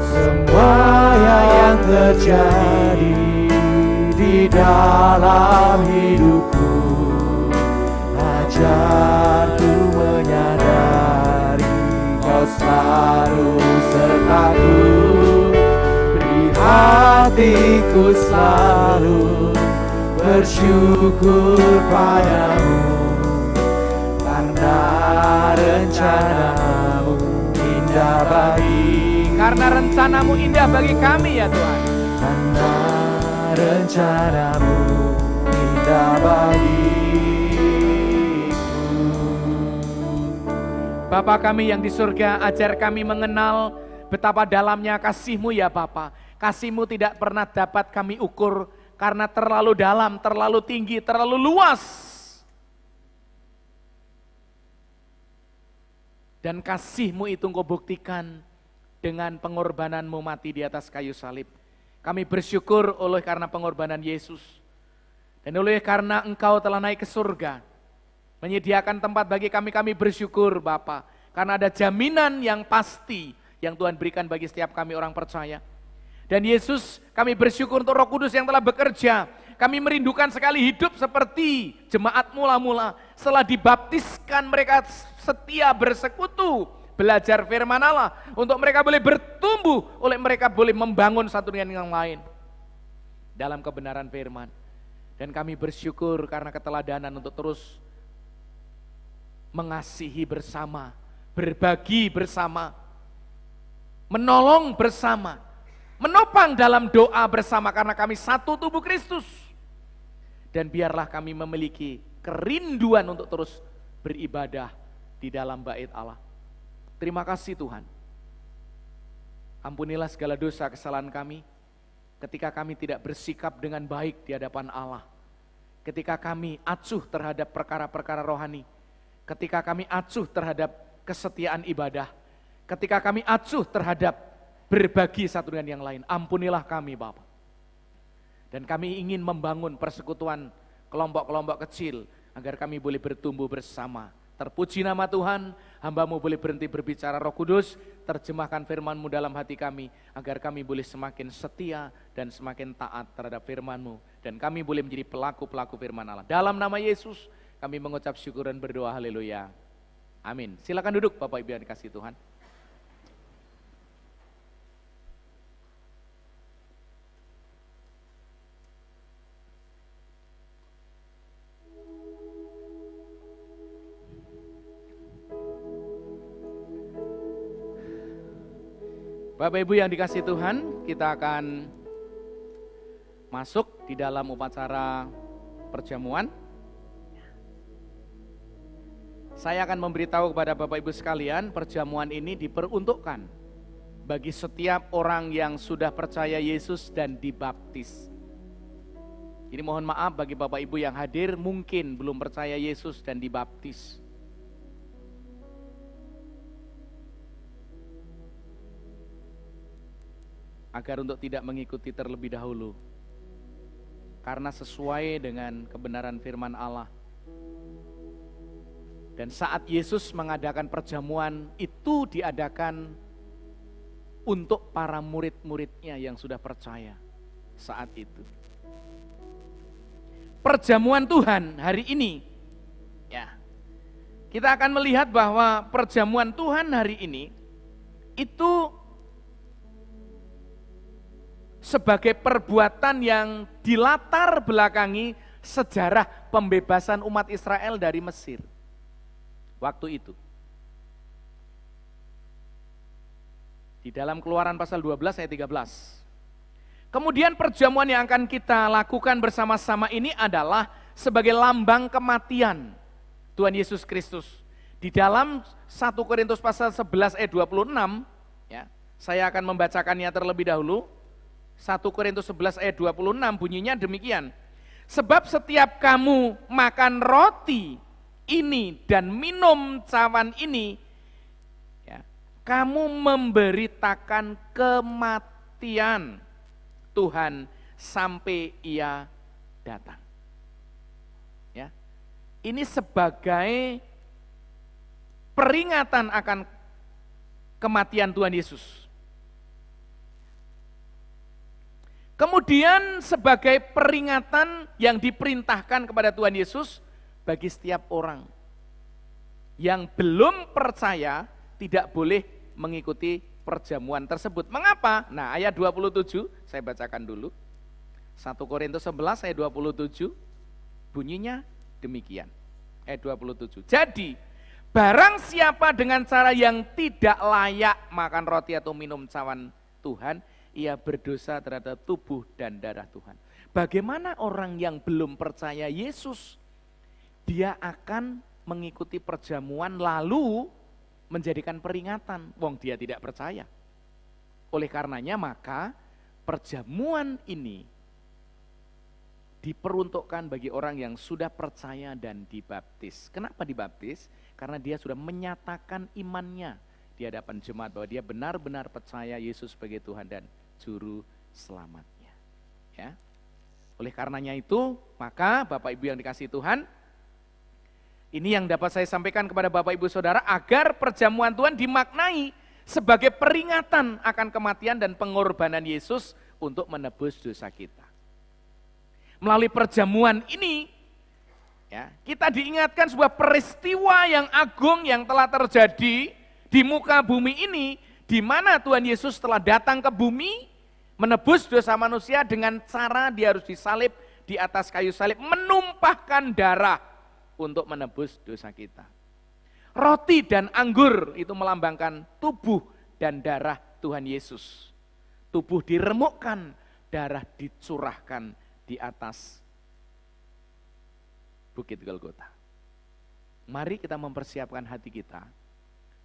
Semua yang terjadi di dalam hidupku, ajarku menyadari Kau selalu sertaku. Di hatiku selalu bersyukur padamu, karena rencanamu indah bagi. Karena rencanamu indah bagi kami ya Tuhan. Karena rencanamu indah bagiku. Bapa kami yang di surga, ajar kami mengenal betapa dalamnya kasih-Mu ya Bapa. Kasih-Mu tidak pernah dapat kami ukur, karena terlalu dalam, terlalu tinggi, terlalu luas. Dan kasih-Mu itu Engkau buktikan dengan pengorbanan-Mu mati di atas kayu salib. Kami bersyukur oleh karena pengorbanan Yesus. Dan oleh karena Engkau telah naik ke surga, menyediakan tempat bagi kami, kami bersyukur Bapa. Karena ada jaminan yang pasti yang Tuhan berikan bagi setiap kami orang percaya. Dan Yesus, kami bersyukur untuk Roh Kudus yang telah bekerja. Kami merindukan sekali hidup seperti jemaat mula-mula. Setelah dibaptiskan mereka setia bersekutu, belajar firman Allah. Untuk mereka boleh bertumbuh, oleh mereka boleh membangun satu dengan yang lain. Dalam kebenaran firman. Dan kami bersyukur karena keteladanan untuk terus mengasihi bersama, berbagi bersama, menolong bersama, menopang dalam doa bersama karena kami satu tubuh Kristus. Dan biarlah kami memiliki kerinduan untuk terus beribadah di dalam bait Allah. Terima kasih Tuhan. Ampunilah segala dosa kesalahan kami ketika kami tidak bersikap dengan baik di hadapan Allah. Ketika kami acuh terhadap perkara-perkara rohani. Ketika kami acuh terhadap kesetiaan ibadah. Ketika kami acuh terhadap berbagi satu dengan yang lain. Ampunilah kami Bapa. Dan kami ingin membangun persekutuan kelompok-kelompok kecil agar kami boleh bertumbuh bersama. Terpuji nama Tuhan, hamba-Mu boleh berhenti berbicara Roh Kudus, terjemahkan firman-Mu dalam hati kami, agar kami boleh semakin setia dan semakin taat terhadap firman-Mu. Dan kami boleh menjadi pelaku-pelaku firman Allah. Dalam nama Yesus, kami mengucap syukur dan berdoa, haleluya. Amin. Silakan duduk Bapak Ibu yang dikasihi Tuhan. Bapak Ibu yang dikasihi Tuhan, kita akan masuk di dalam upacara perjamuan. Saya akan memberitahu kepada Bapak Ibu sekalian, perjamuan ini diperuntukkan bagi setiap orang yang sudah percaya Yesus dan dibaptis. Jadi mohon maaf bagi Bapak Ibu yang hadir mungkin belum percaya Yesus dan dibaptis. Agar untuk tidak mengikuti terlebih dahulu. Karena sesuai dengan kebenaran firman Allah. Dan saat Yesus mengadakan perjamuan, itu diadakan untuk para murid-muridnya yang sudah percaya saat itu. Perjamuan Tuhan hari ini, ya, kita akan melihat bahwa perjamuan Tuhan hari ini, itu sebagai perbuatan yang dilatar belakangi sejarah pembebasan umat Israel dari Mesir. Waktu itu. Di dalam Keluaran pasal 12 ayat 13. Kemudian perjamuan yang akan kita lakukan bersama-sama ini adalah sebagai lambang kematian Tuhan Yesus Kristus. Di dalam 1 Korintus pasal 11 ayat 26, ya, saya akan membacakannya terlebih dahulu. 1 Korintus 11 ayat 26 bunyinya demikian. Sebab setiap kamu makan roti ini dan minum cawan ini, ya, kamu memberitakan kematian Tuhan sampai Ia datang. Ya, ini sebagai peringatan akan kematian Tuhan Yesus. Kemudian sebagai peringatan yang diperintahkan kepada Tuhan Yesus bagi setiap orang yang belum percaya tidak boleh mengikuti perjamuan tersebut. Mengapa? Nah, ayat 27 saya bacakan dulu. 1 Korintus 11 ayat 27 bunyinya demikian. Ayat 27. Jadi, barang siapa dengan cara yang tidak layak makan roti atau minum cawan Tuhan, ia berdosa terhadap tubuh dan darah Tuhan. Bagaimana orang yang belum percaya Yesus? Dia akan mengikuti perjamuan lalu menjadikan peringatan. Wong dia tidak percaya. Oleh karenanya maka perjamuan ini diperuntukkan bagi orang yang sudah percaya dan dibaptis. Kenapa dibaptis? Karena dia sudah menyatakan imannya di hadapan jemaat bahwa dia benar-benar percaya Yesus sebagai Tuhan dan Juru Selamatnya. Ya. Oleh karenanya itu, maka Bapak Ibu yang dikasihi Tuhan, ini yang dapat saya sampaikan kepada Bapak Ibu Saudara agar perjamuan Tuhan dimaknai sebagai peringatan akan kematian dan pengorbanan Yesus untuk menebus dosa kita. Melalui perjamuan ini, ya, kita diingatkan sebuah peristiwa yang agung yang telah terjadi di muka bumi ini, di mana Tuhan Yesus telah datang ke bumi, menebus dosa manusia dengan cara dia harus disalib di atas kayu salib, menumpahkan darah untuk menebus dosa kita. Roti dan anggur itu melambangkan tubuh dan darah Tuhan Yesus. Tubuh diremukkan, darah dicurahkan di atas Bukit Golgota. Mari kita mempersiapkan hati kita,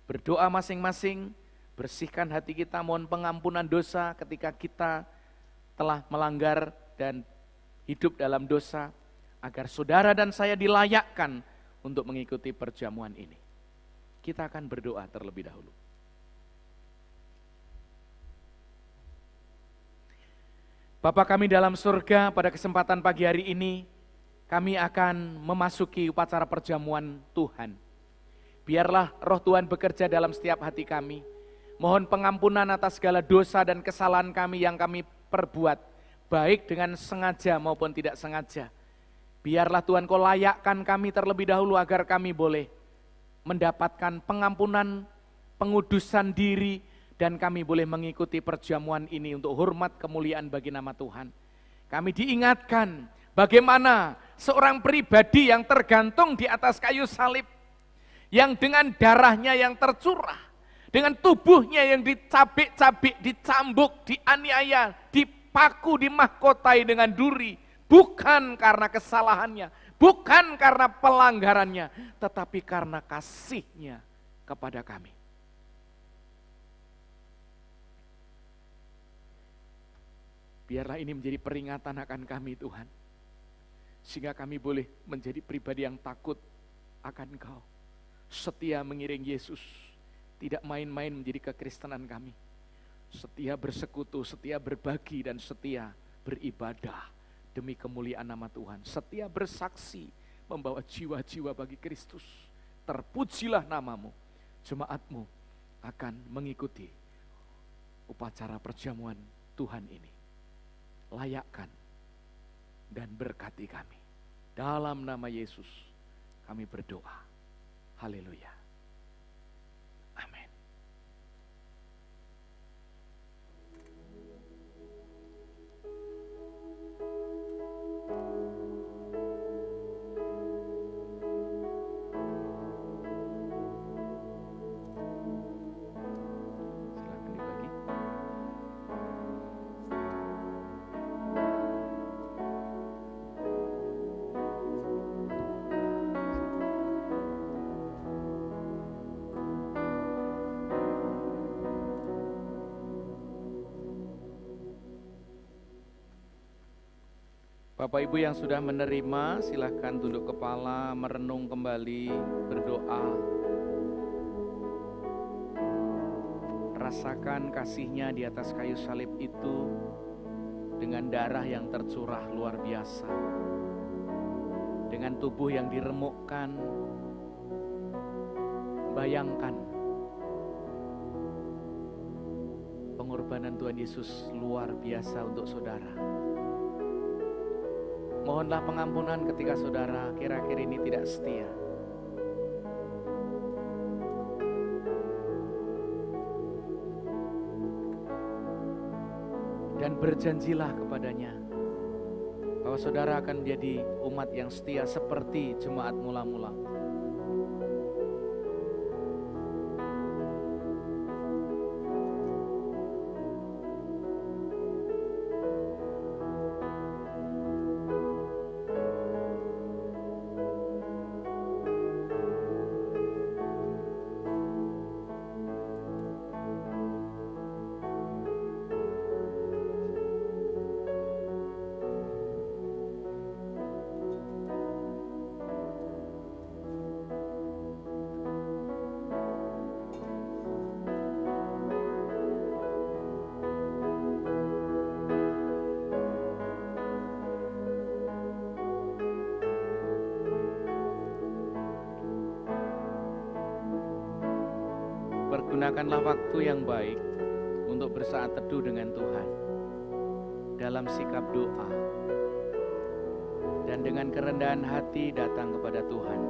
berdoa masing-masing, bersihkan hati kita, mohon pengampunan dosa ketika kita telah melanggar dan hidup dalam dosa, agar saudara dan saya dilayakkan untuk mengikuti perjamuan ini. Kita akan berdoa terlebih dahulu. Bapa kami dalam surga, pada kesempatan pagi hari ini, kami akan memasuki upacara perjamuan Tuhan. Biarlah roh Tuhan bekerja dalam setiap hati kami. Mohon pengampunan atas segala dosa dan kesalahan kami yang kami perbuat, baik dengan sengaja maupun tidak sengaja. Biarlah Tuhan Kau layakkan kami terlebih dahulu agar kami boleh mendapatkan pengampunan, pengudusan diri, dan kami boleh mengikuti perjamuan ini untuk hormat kemuliaan bagi nama Tuhan. Kami diingatkan bagaimana seorang pribadi yang tergantung di atas kayu salib, yang dengan darahnya yang tercurah, dengan tubuhnya yang dicabik-cabik, dicambuk, dianiaya, dipaku, dimahkotai dengan duri, bukan karena kesalahannya, bukan karena pelanggarannya, tetapi karena kasih-Nya kepada kami. Biarlah ini menjadi peringatan akan kami Tuhan, sehingga kami boleh menjadi pribadi yang takut akan Engkau, setia mengiring Yesus, tidak main-main menjadi kekristenan kami, setia bersekutu, setia berbagi, dan setia beribadah demi kemuliaan nama Tuhan, setia bersaksi membawa jiwa-jiwa bagi Kristus. Terpujilah namamu, jemaatmu akan mengikuti upacara perjamuan Tuhan ini. Layakkan dan berkati kami. Dalam nama Yesus kami berdoa. Haleluya. Amin. Silakan dibagi. Bapak Ibu yang sudah menerima, silahkan tunduk kepala, merenung kembali, berdoa. Rasakan kasih-Nya di atas kayu salib itu dengan darah yang tercurah luar biasa, dengan tubuh yang diremukkan. Bayangkan pengorbanan Tuhan Yesus luar biasa untuk saudara. Mohonlah pengampunan ketika saudara kira-kira ini tidak setia. Dan berjanjilah kepadanya bahwa saudara akan menjadi umat yang setia seperti jemaat mula-mula. Gunakanlah waktu yang baik untuk bersaat teduh dengan Tuhan dalam sikap doa dan dengan kerendahan hati datang kepada Tuhan.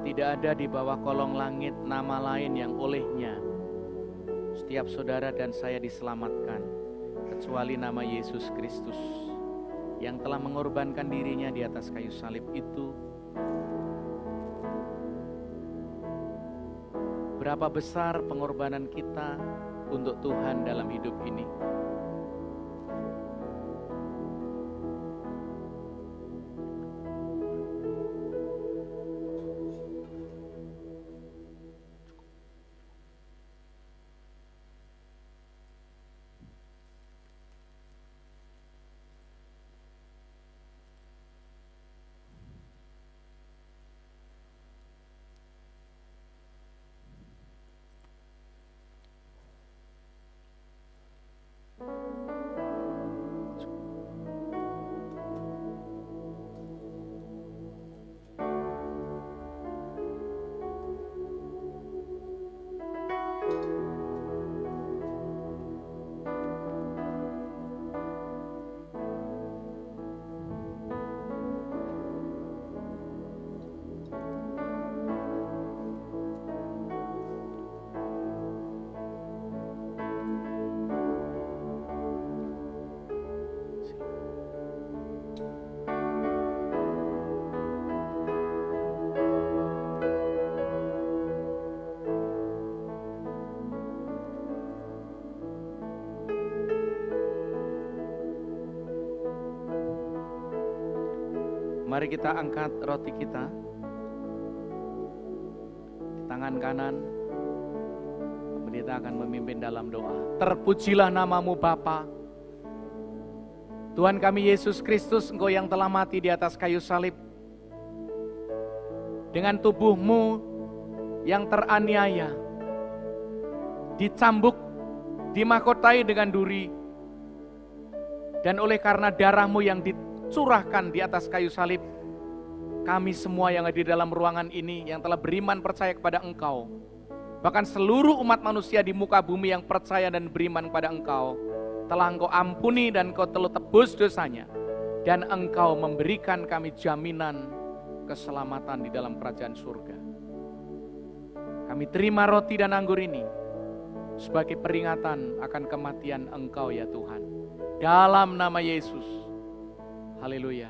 Tidak ada di bawah kolong langit nama lain yang olehnya setiap saudara dan saya diselamatkan, kecuali nama Yesus Kristus yang telah mengorbankan dirinya di atas kayu salib itu. Berapa besar pengorbanan kita untuk Tuhan dalam hidup ini. Mari kita angkat roti kita di tangan kanan. Pendeta akan memimpin dalam doa. Terpujilah namamu Bapa. Tuhan kami Yesus Kristus, Engkau yang telah mati di atas kayu salib. Dengan tubuhmu yang teraniaya, dicambuk, dimahkotai dengan duri. Dan oleh karena darahmu yang curahkan di atas kayu salib, kami semua yang ada di dalam ruangan ini yang telah beriman percaya kepada Engkau, bahkan seluruh umat manusia di muka bumi yang percaya dan beriman kepada Engkau, telah Engkau ampuni dan Engkau telah tebus dosanya, dan Engkau memberikan kami jaminan keselamatan di dalam kerajaan surga. Kami terima roti dan anggur ini sebagai peringatan akan kematian Engkau ya Tuhan. Dalam nama Yesus. Haleluya.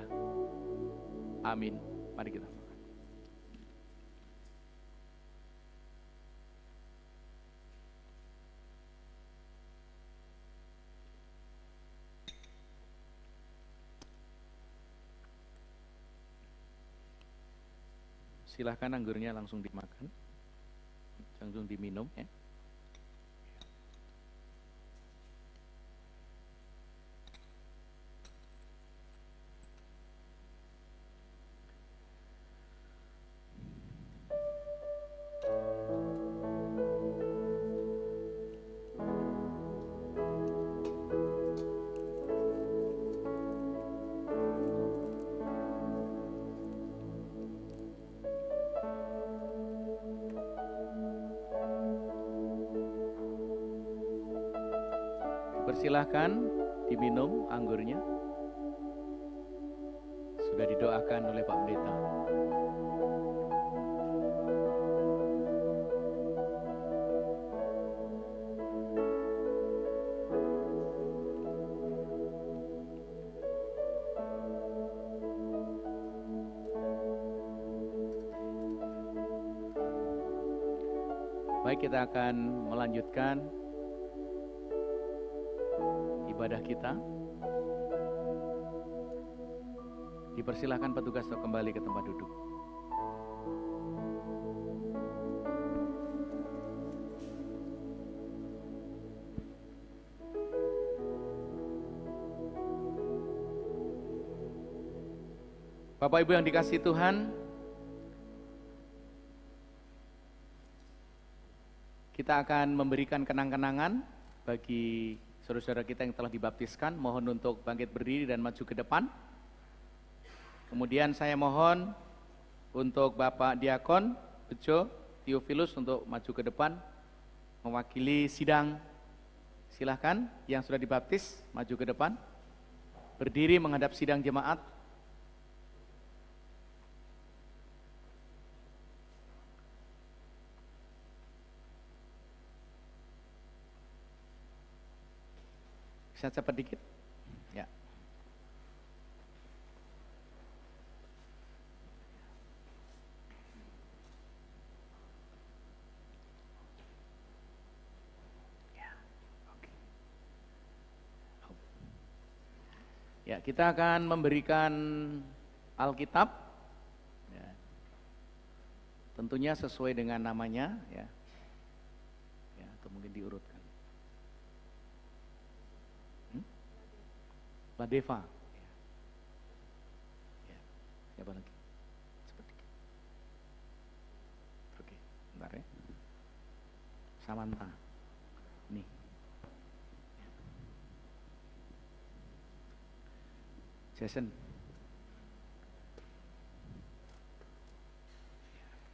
Amin. Mari kita makan. Silahkan anggurnya langsung dimakan. Langsung diminum ya. Persilahkan diminum anggurnya. Sudah didoakan oleh Pak Pendeta. Baik, kita akan melanjutkan ibadah kita. Dipersilahkan petugas untuk kembali ke tempat duduk. Bapak Ibu yang dikasihi Tuhan, kita akan memberikan kenang-kenangan bagi saudara-saudara kita yang telah dibaptiskan, mohon untuk bangkit berdiri dan maju ke depan. Kemudian saya mohon untuk Bapak Diakon Bejo Theophilus untuk maju ke depan mewakili sidang. Silahkan yang sudah dibaptis maju ke depan, berdiri menghadap sidang jemaat. Bisa cepat dikit? Ya. Ya, kita akan memberikan Alkitab, ya, tentunya sesuai dengan namanya, ya, atau mungkin diurutkan. Ladeva, ya, siapa lagi? Cepat dikit. Oke, bentar ya. Samantha, nih. Jason,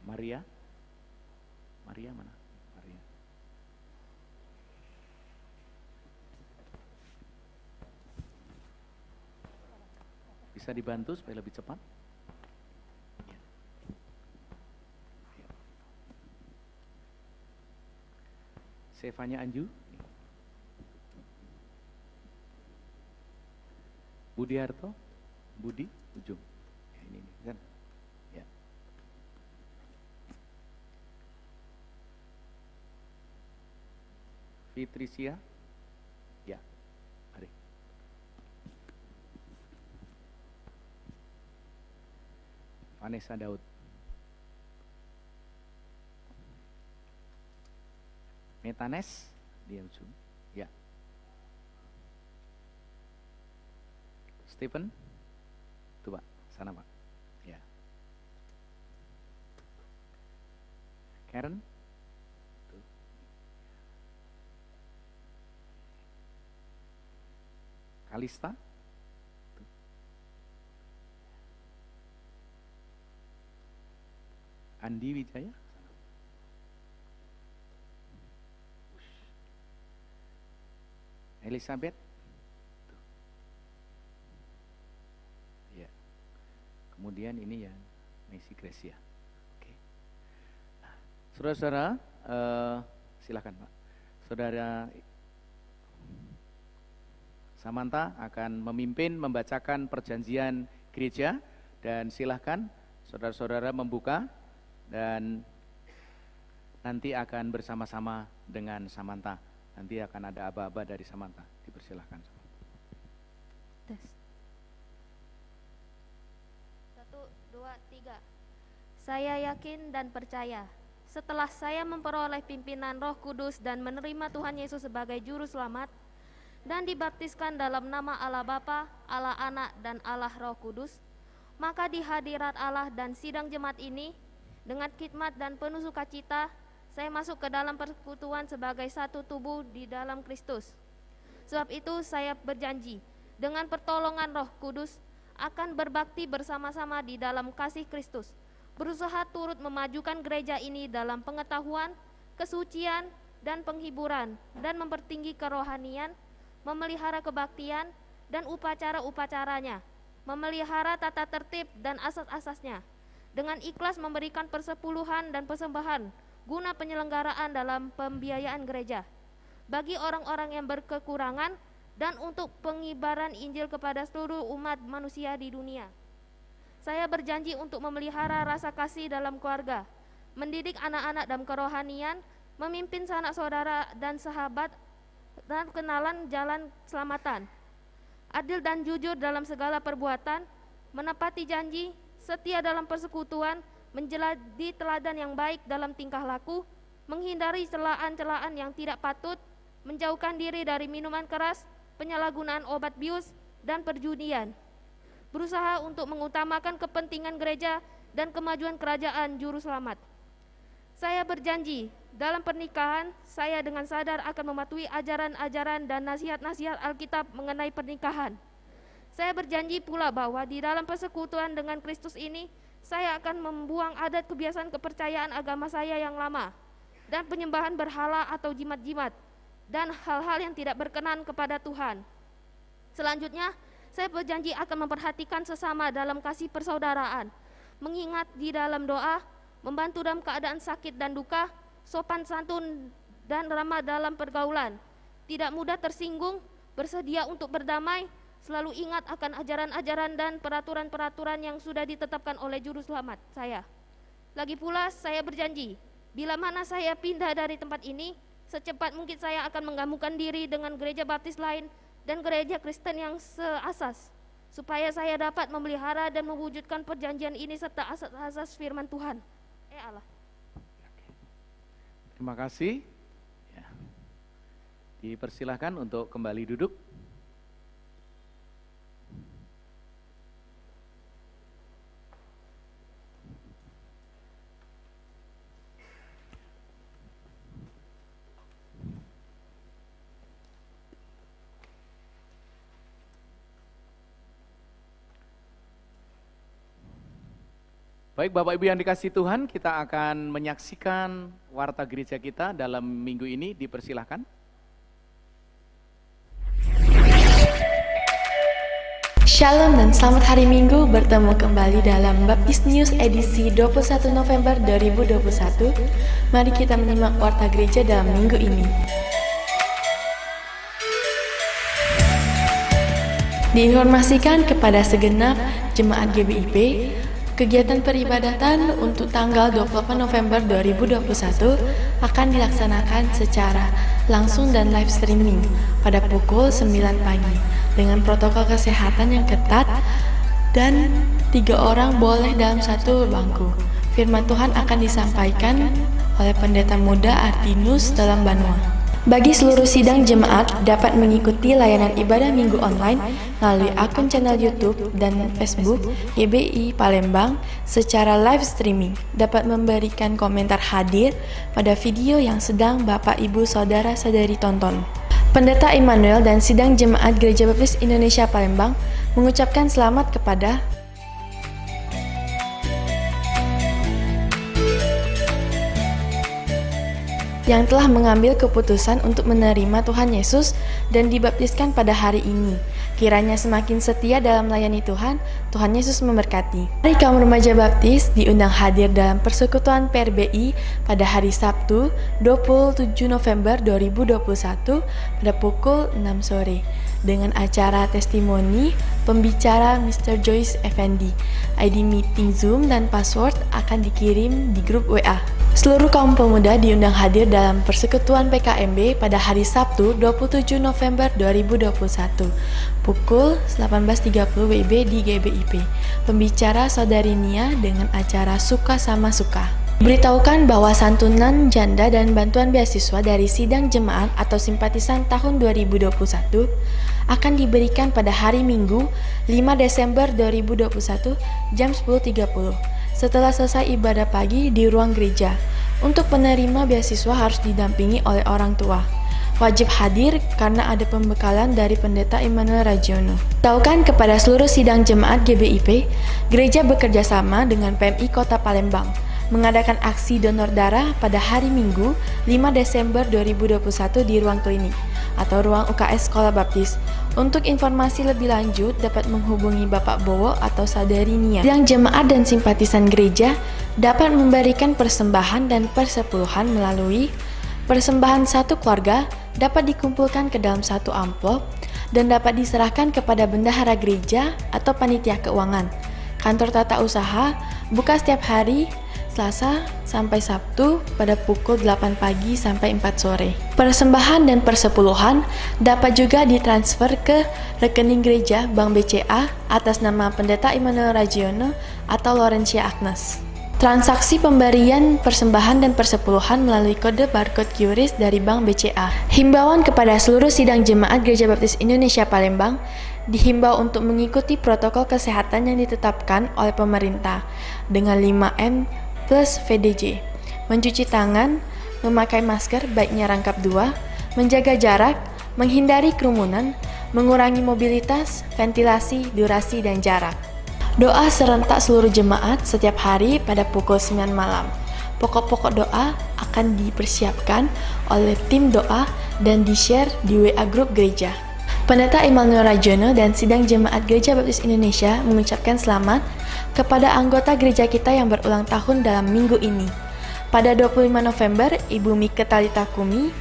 Maria mana? Maria. Bisa dibantu supaya lebih cepat? Ya. Ya. Sevanya Anju, Budiarto, Budi, ujung. Ya, ini kan. Ya. Fitricia, ya, mari. Vanessa Daud. Metanes, diam Zoom. Ya. Stephen, tuh Pak, sana Pak. Ya. Karen, tuh. Kalista, tuh. Andi Wijaya, Elizabeth. Kemudian ini ya, Messi Gracia. Oke. Nah, saudara-saudara, silakan Pak. Saudara Samantha akan memimpin membacakan perjanjian gereja dan silakan saudara-saudara membuka dan nanti akan bersama-sama dengan Samantha. Nanti akan ada aba-aba dari Samantha. Dipersilahkan. Tes. 1, 2, 3. Saya yakin dan percaya, setelah saya memperoleh pimpinan Roh Kudus dan menerima Tuhan Yesus sebagai Juru Selamat, dan dibaptiskan dalam nama Allah Bapa, Allah Anak, dan Allah Roh Kudus, maka di hadirat Allah dan sidang jemaat ini, dengan khidmat dan penuh sukacita, saya masuk ke dalam persekutuan sebagai satu tubuh di dalam Kristus. Sebab itu saya berjanji, dengan pertolongan Roh Kudus, akan berbakti bersama-sama di dalam kasih Kristus, berusaha turut memajukan gereja ini dalam pengetahuan, kesucian, dan penghiburan, dan mempertinggi kerohanian, memelihara kebaktian dan upacara-upacaranya, memelihara tata tertib dan asas-asasnya, dengan ikhlas memberikan persepuluhan dan persembahan guna penyelenggaraan dalam pembiayaan gereja, bagi orang-orang yang berkekurangan, dan untuk pengibaran Injil kepada seluruh umat manusia di dunia. Saya berjanji untuk memelihara rasa kasih dalam keluarga, mendidik anak-anak dalam kerohanian, memimpin sanak saudara dan sahabat, dan kenalan jalan keselamatan, adil dan jujur dalam segala perbuatan, menepati janji, setia dalam persekutuan, menjadi teladan yang baik dalam tingkah laku, menghindari celaan-celaan yang tidak patut, menjauhkan diri dari minuman keras, penyalahgunaan obat bius, dan perjudian. Berusaha untuk mengutamakan kepentingan gereja dan kemajuan kerajaan Juru Selamat. Saya berjanji dalam pernikahan saya dengan sadar akan mematuhi ajaran-ajaran dan nasihat-nasihat Alkitab mengenai pernikahan. Saya berjanji pula bahwa di dalam persekutuan dengan Kristus ini saya akan membuang adat kebiasaan kepercayaan agama saya yang lama dan penyembahan berhala atau jimat-jimat dan hal-hal yang tidak berkenan kepada Tuhan. Selanjutnya, saya berjanji akan memperhatikan sesama dalam kasih persaudaraan, mengingat di dalam doa, membantu dalam keadaan sakit dan duka, sopan santun dan ramah dalam pergaulan, tidak mudah tersinggung, bersedia untuk berdamai, selalu ingat akan ajaran-ajaran dan peraturan-peraturan yang sudah ditetapkan oleh juru selamat saya. Lagi pula saya berjanji, bila mana saya pindah dari tempat ini, secepat mungkin saya akan menggabungkan diri dengan gereja baptis lain dan gereja Kristen yang seasas, supaya saya dapat memelihara dan mewujudkan perjanjian ini serta asas-asas firman Tuhan. Allah. Terima kasih. Ya. Dipersilahkan untuk kembali duduk. Baik Bapak Ibu yang dikasihi Tuhan, kita akan menyaksikan warta gereja kita dalam minggu ini, dipersilahkan. Shalom dan selamat hari Minggu, bertemu kembali dalam Baptist News edisi 21 November 2021. Mari kita menyimak warta gereja dalam minggu ini. Diinformasikan kepada segenap jemaat GBIP, kegiatan peribadatan untuk tanggal 28 November 2021 akan dilaksanakan secara langsung dan live streaming pada pukul 9 pagi dengan protokol kesehatan yang ketat dan 3 orang boleh dalam satu bangku. Firman Tuhan akan disampaikan oleh Pendeta Muda Artinus dalam Banua. Bagi seluruh sidang jemaat dapat mengikuti layanan ibadah minggu online melalui akun channel YouTube dan Facebook GBI Palembang secara live streaming. Dapat memberikan komentar hadir pada video yang sedang Bapak Ibu Saudara-saudari tonton. Pendeta Immanuel dan sidang jemaat Gereja Baptis Indonesia Palembang mengucapkan selamat kepada yang telah mengambil keputusan untuk menerima Tuhan Yesus dan dibaptiskan pada hari ini. Kiranya semakin setia dalam melayani Tuhan, Tuhan Yesus memberkati. Mari kaum remaja baptis diundang hadir dalam persekutuan PRBI pada hari Sabtu 27 November 2021 pada pukul 6 sore dengan acara testimoni pembicara Mr. Joyce Effendi. ID meeting Zoom dan password akan dikirim di grup WA. Seluruh kaum pemuda diundang hadir dalam persekutuan PKMB pada hari Sabtu 27 November 2021 pukul 18.30 WIB di GBIP. Pembicara Saudari Nia dengan acara Suka Sama Suka. Beritahukan bahwa santunan janda dan bantuan beasiswa dari sidang jemaat atau simpatisan tahun 2021 akan diberikan pada hari Minggu 5 Desember 2021 jam 10.30 setelah selesai ibadah pagi di ruang gereja. Untuk penerima beasiswa harus didampingi oleh orang tua. Wajib hadir karena ada pembekalan dari Pendeta Immanuel Ragiono. Tahukan kepada seluruh sidang jemaat GBIP, gereja bekerja sama dengan PMI Kota Palembang mengadakan aksi donor darah pada hari Minggu 5 Desember 2021 di ruang klinik atau ruang UKS Sekolah Baptis. Untuk informasi lebih lanjut dapat menghubungi Bapak Bowo atau Saudari Nia. Sidang jemaat dan simpatisan gereja dapat memberikan persembahan dan persepuluhan melalui persembahan satu keluarga dapat dikumpulkan ke dalam satu amplop dan dapat diserahkan kepada bendahara gereja atau panitia keuangan. Kantor tata usaha buka setiap hari Selasa sampai Sabtu pada pukul 8 pagi sampai 4 sore. Persembahan dan persepuluhan dapat juga ditransfer ke rekening gereja Bank BCA atas nama Pendeta Immanuel Ragiono atau Laurencia Agnes. Transaksi pemberian persembahan dan persepuluhan melalui kode barcode QRIS dari Bank BCA. Himbauan kepada seluruh sidang jemaat Gereja Baptis Indonesia Palembang dihimbau untuk mengikuti protokol kesehatan yang ditetapkan oleh pemerintah dengan 5M plus VDJ. mencuci tangan, memakai masker baiknya rangkap 2, menjaga jarak, menghindari kerumunan, mengurangi mobilitas, ventilasi, durasi, dan jarak. Doa serentak seluruh jemaat setiap hari pada pukul 9 malam. Pokok-pokok doa akan dipersiapkan oleh tim doa dan di-share di WA Grup Gereja. Pendeta Immanuel Rajono dan Sidang Jemaat Gereja Baptis Indonesia mengucapkan selamat kepada anggota gereja kita yang berulang tahun dalam minggu ini. Pada 25 November, Ibu Mike Talita Kumi.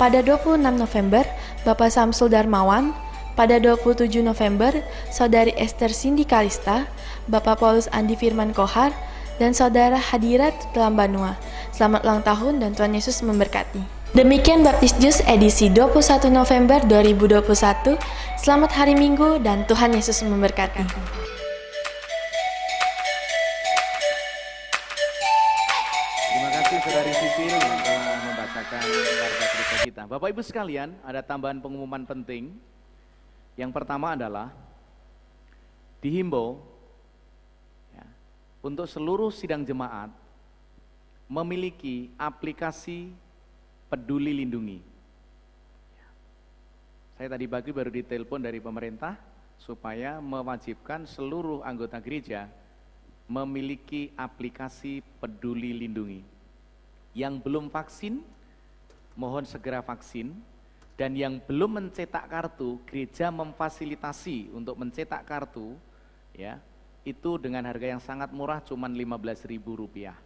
Pada 26 November, Bapak Samsul Darmawan. Pada 27 November, Saudari Esther Cindy Kalista, Bapak Paulus Andi Firman Kohar, dan Saudara Hadirat dalam Banua. Selamat ulang tahun dan Tuhan Yesus memberkati. Demikian Baptis Jus edisi 21 November 2021. Selamat hari Minggu dan Tuhan Yesus memberkati. Terima kasih Saudari Sisil yang telah membacakan warga gereja kita. Bapak Ibu sekalian, ada tambahan pengumuman penting. Yang pertama adalah dihimbau untuk seluruh sidang jemaat memiliki aplikasi Peduli Lindungi. Saya tadi pagi baru ditelepon dari pemerintah supaya mewajibkan seluruh anggota gereja memiliki aplikasi Peduli Lindungi. Yang belum vaksin, mohon segera vaksin. Dan yang belum mencetak kartu, gereja memfasilitasi untuk mencetak kartu, ya, itu dengan harga yang sangat murah, cuma Rp15.000.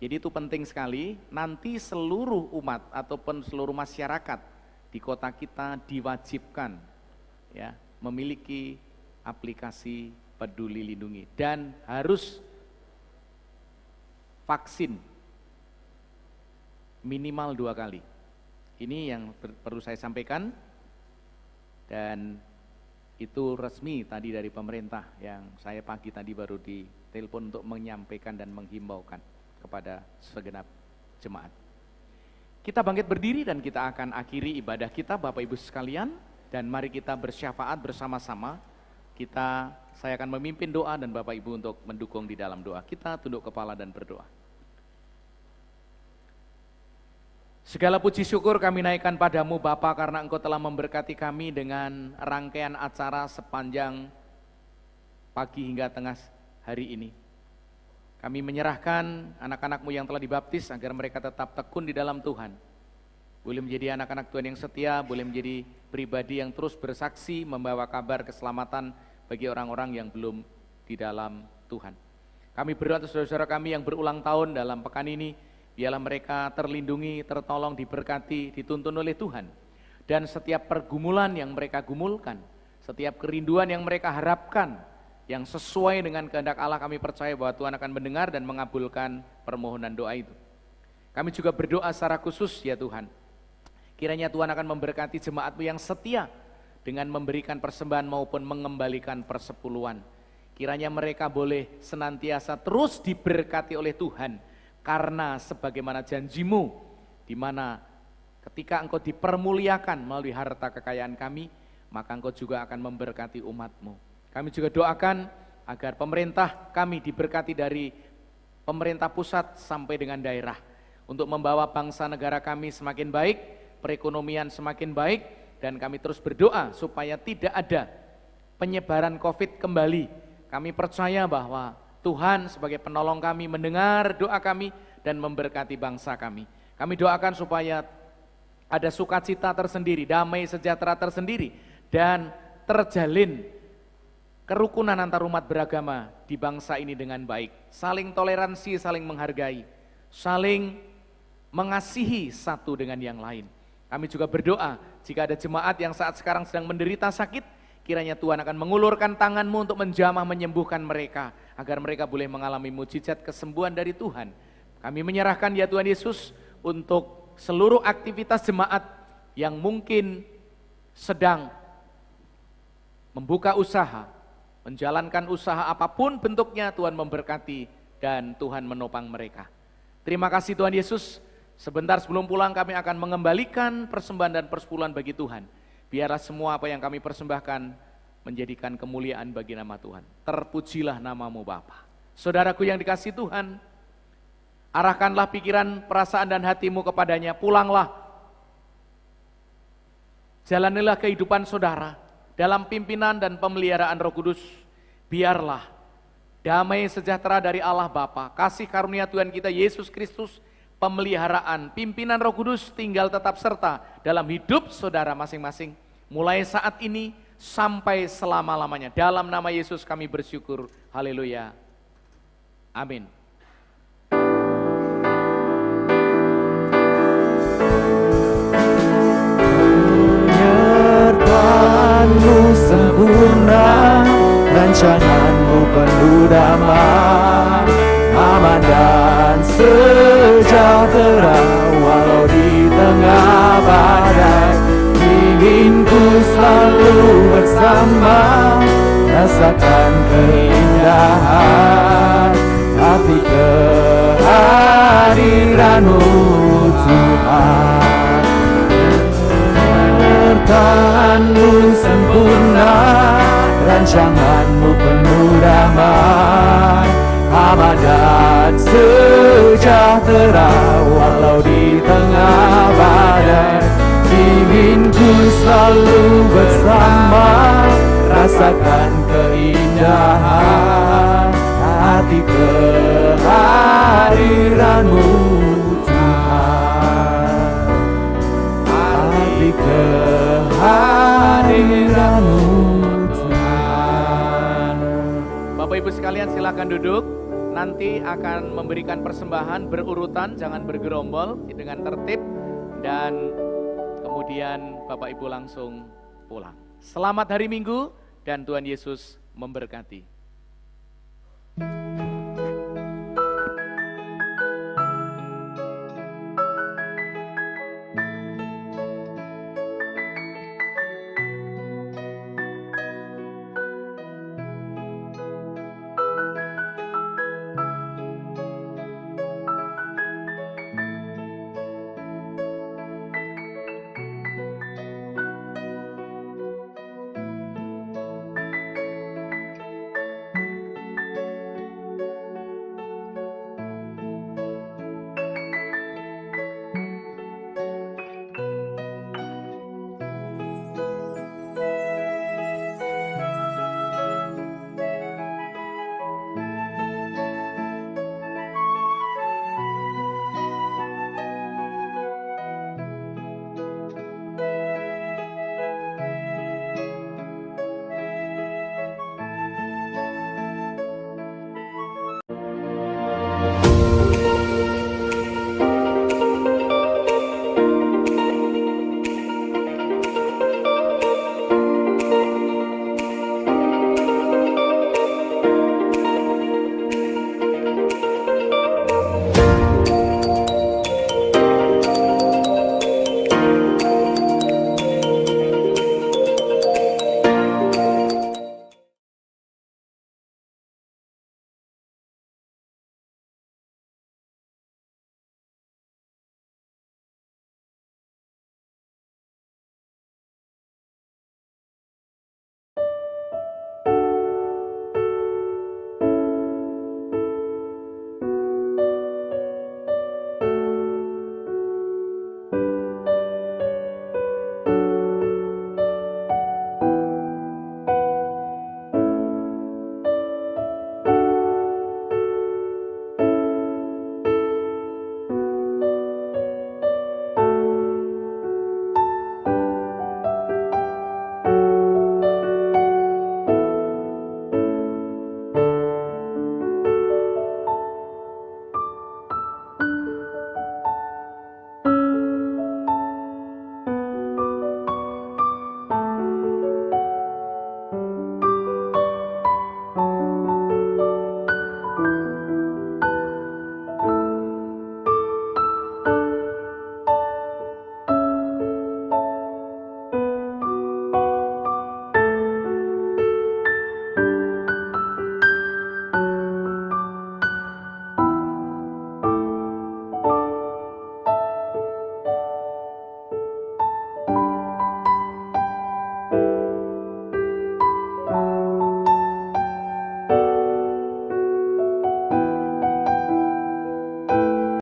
Jadi itu penting sekali, nanti seluruh umat ataupun seluruh masyarakat di kota kita diwajibkan ya memiliki aplikasi Peduli Lindungi dan harus vaksin minimal 2 kali. Ini yang perlu saya sampaikan dan itu resmi tadi dari pemerintah yang saya pagi tadi baru ditelepon untuk menyampaikan dan menghimbaukan kepada segenap jemaat. Kita bangkit berdiri dan kita akan akhiri ibadah kita Bapak Ibu sekalian dan mari kita bersyafaat bersama-sama. Saya akan memimpin doa dan Bapak Ibu untuk mendukung di dalam doa. Kita tunduk kepala dan berdoa. Segala puji syukur kami naikkan padamu Bapa karena Engkau telah memberkati kami dengan rangkaian acara sepanjang pagi hingga tengah hari ini. Kami menyerahkan anak-anak-Mu yang telah dibaptis agar mereka tetap tekun di dalam Tuhan. Boleh menjadi anak-anak Tuhan yang setia, boleh menjadi pribadi yang terus bersaksi membawa kabar keselamatan bagi orang-orang yang belum di dalam Tuhan. Kami berdoa untuk saudara-saudara kami yang berulang tahun dalam pekan ini, biarlah mereka terlindungi, tertolong, diberkati, dituntun oleh Tuhan. Dan setiap pergumulan yang mereka gumulkan, setiap kerinduan yang mereka harapkan, yang sesuai dengan kehendak Allah, kami percaya bahwa Tuhan akan mendengar dan mengabulkan permohonan doa itu. Kami juga berdoa secara khusus ya Tuhan, kiranya Tuhan akan memberkati jemaat-Mu yang setia dengan memberikan persembahan maupun mengembalikan persepuluhan. Kiranya mereka boleh senantiasa terus diberkati oleh Tuhan, karena sebagaimana janji-Mu, di mana ketika Engkau dipermuliakan melalui harta kekayaan kami, maka Engkau juga akan memberkati umat-Mu. Kami juga doakan agar pemerintah kami diberkati dari pemerintah pusat sampai dengan daerah, untuk membawa bangsa negara kami semakin baik, perekonomian semakin baik, dan kami terus berdoa supaya tidak ada penyebaran COVID kembali. Kami percaya bahwa Tuhan sebagai penolong kami mendengar doa kami dan memberkati bangsa kami. Kami doakan supaya ada sukacita tersendiri, damai sejahtera tersendiri, dan terjalin kerukunan antar umat beragama di bangsa ini dengan baik. Saling toleransi, saling menghargai, saling mengasihi satu dengan yang lain. Kami juga berdoa jika ada jemaat yang saat sekarang sedang menderita sakit, kiranya Tuhan akan mengulurkan tangan-Mu untuk menjamah menyembuhkan mereka, agar mereka boleh mengalami mujizat kesembuhan dari Tuhan. Kami menyerahkan ya Tuhan Yesus untuk seluruh aktivitas jemaat yang mungkin sedang membuka usaha, menjalankan usaha apapun bentuknya. Tuhan memberkati dan Tuhan menopang mereka. Terima kasih Tuhan Yesus. Sebentar sebelum pulang kami akan mengembalikan persembahan dan persepuluhan bagi Tuhan. Biarlah semua apa yang kami persembahkan menjadikan kemuliaan bagi nama Tuhan. Terpujilah nama-Mu Bapa. Saudaraku yang dikasihi Tuhan, Arahkanlah pikiran, perasaan dan hatimu kepadanya, pulanglah. Jalanilah kehidupan saudara dalam pimpinan dan pemeliharaan Roh Kudus. Biarlah damai sejahtera dari Allah Bapa, kasih karunia Tuhan kita Yesus Kristus, pemeliharaan, pimpinan Roh Kudus tinggal tetap serta dalam hidup saudara masing-masing. Mulai saat ini sampai selama-lamanya. Dalam nama Yesus kami bersyukur. Haleluya. Amin. Penyertaanmu sempurna, rancanganmu penuh damai, aman dan sejahtera walau di tengah badai. Inginku selalu bersama, rasakan keindahan hati kehadiranmu Tuhan. Penyertaanmu sempurna, rancanganmu penuh damai, aman dan sejahtera walau di tengah badai. Inginku selalu bersama, rasakan keindahan hati kehadiranmu Tuhan. Hati kehadiranmu Tuhan. Bapak Ibu sekalian silakan duduk. Nanti akan memberikan persembahan berurutan, jangan bergerombol, dengan tertib. Dan kemudian Bapak Ibu langsung pulang. Selamat hari Minggu dan Tuhan Yesus memberkati.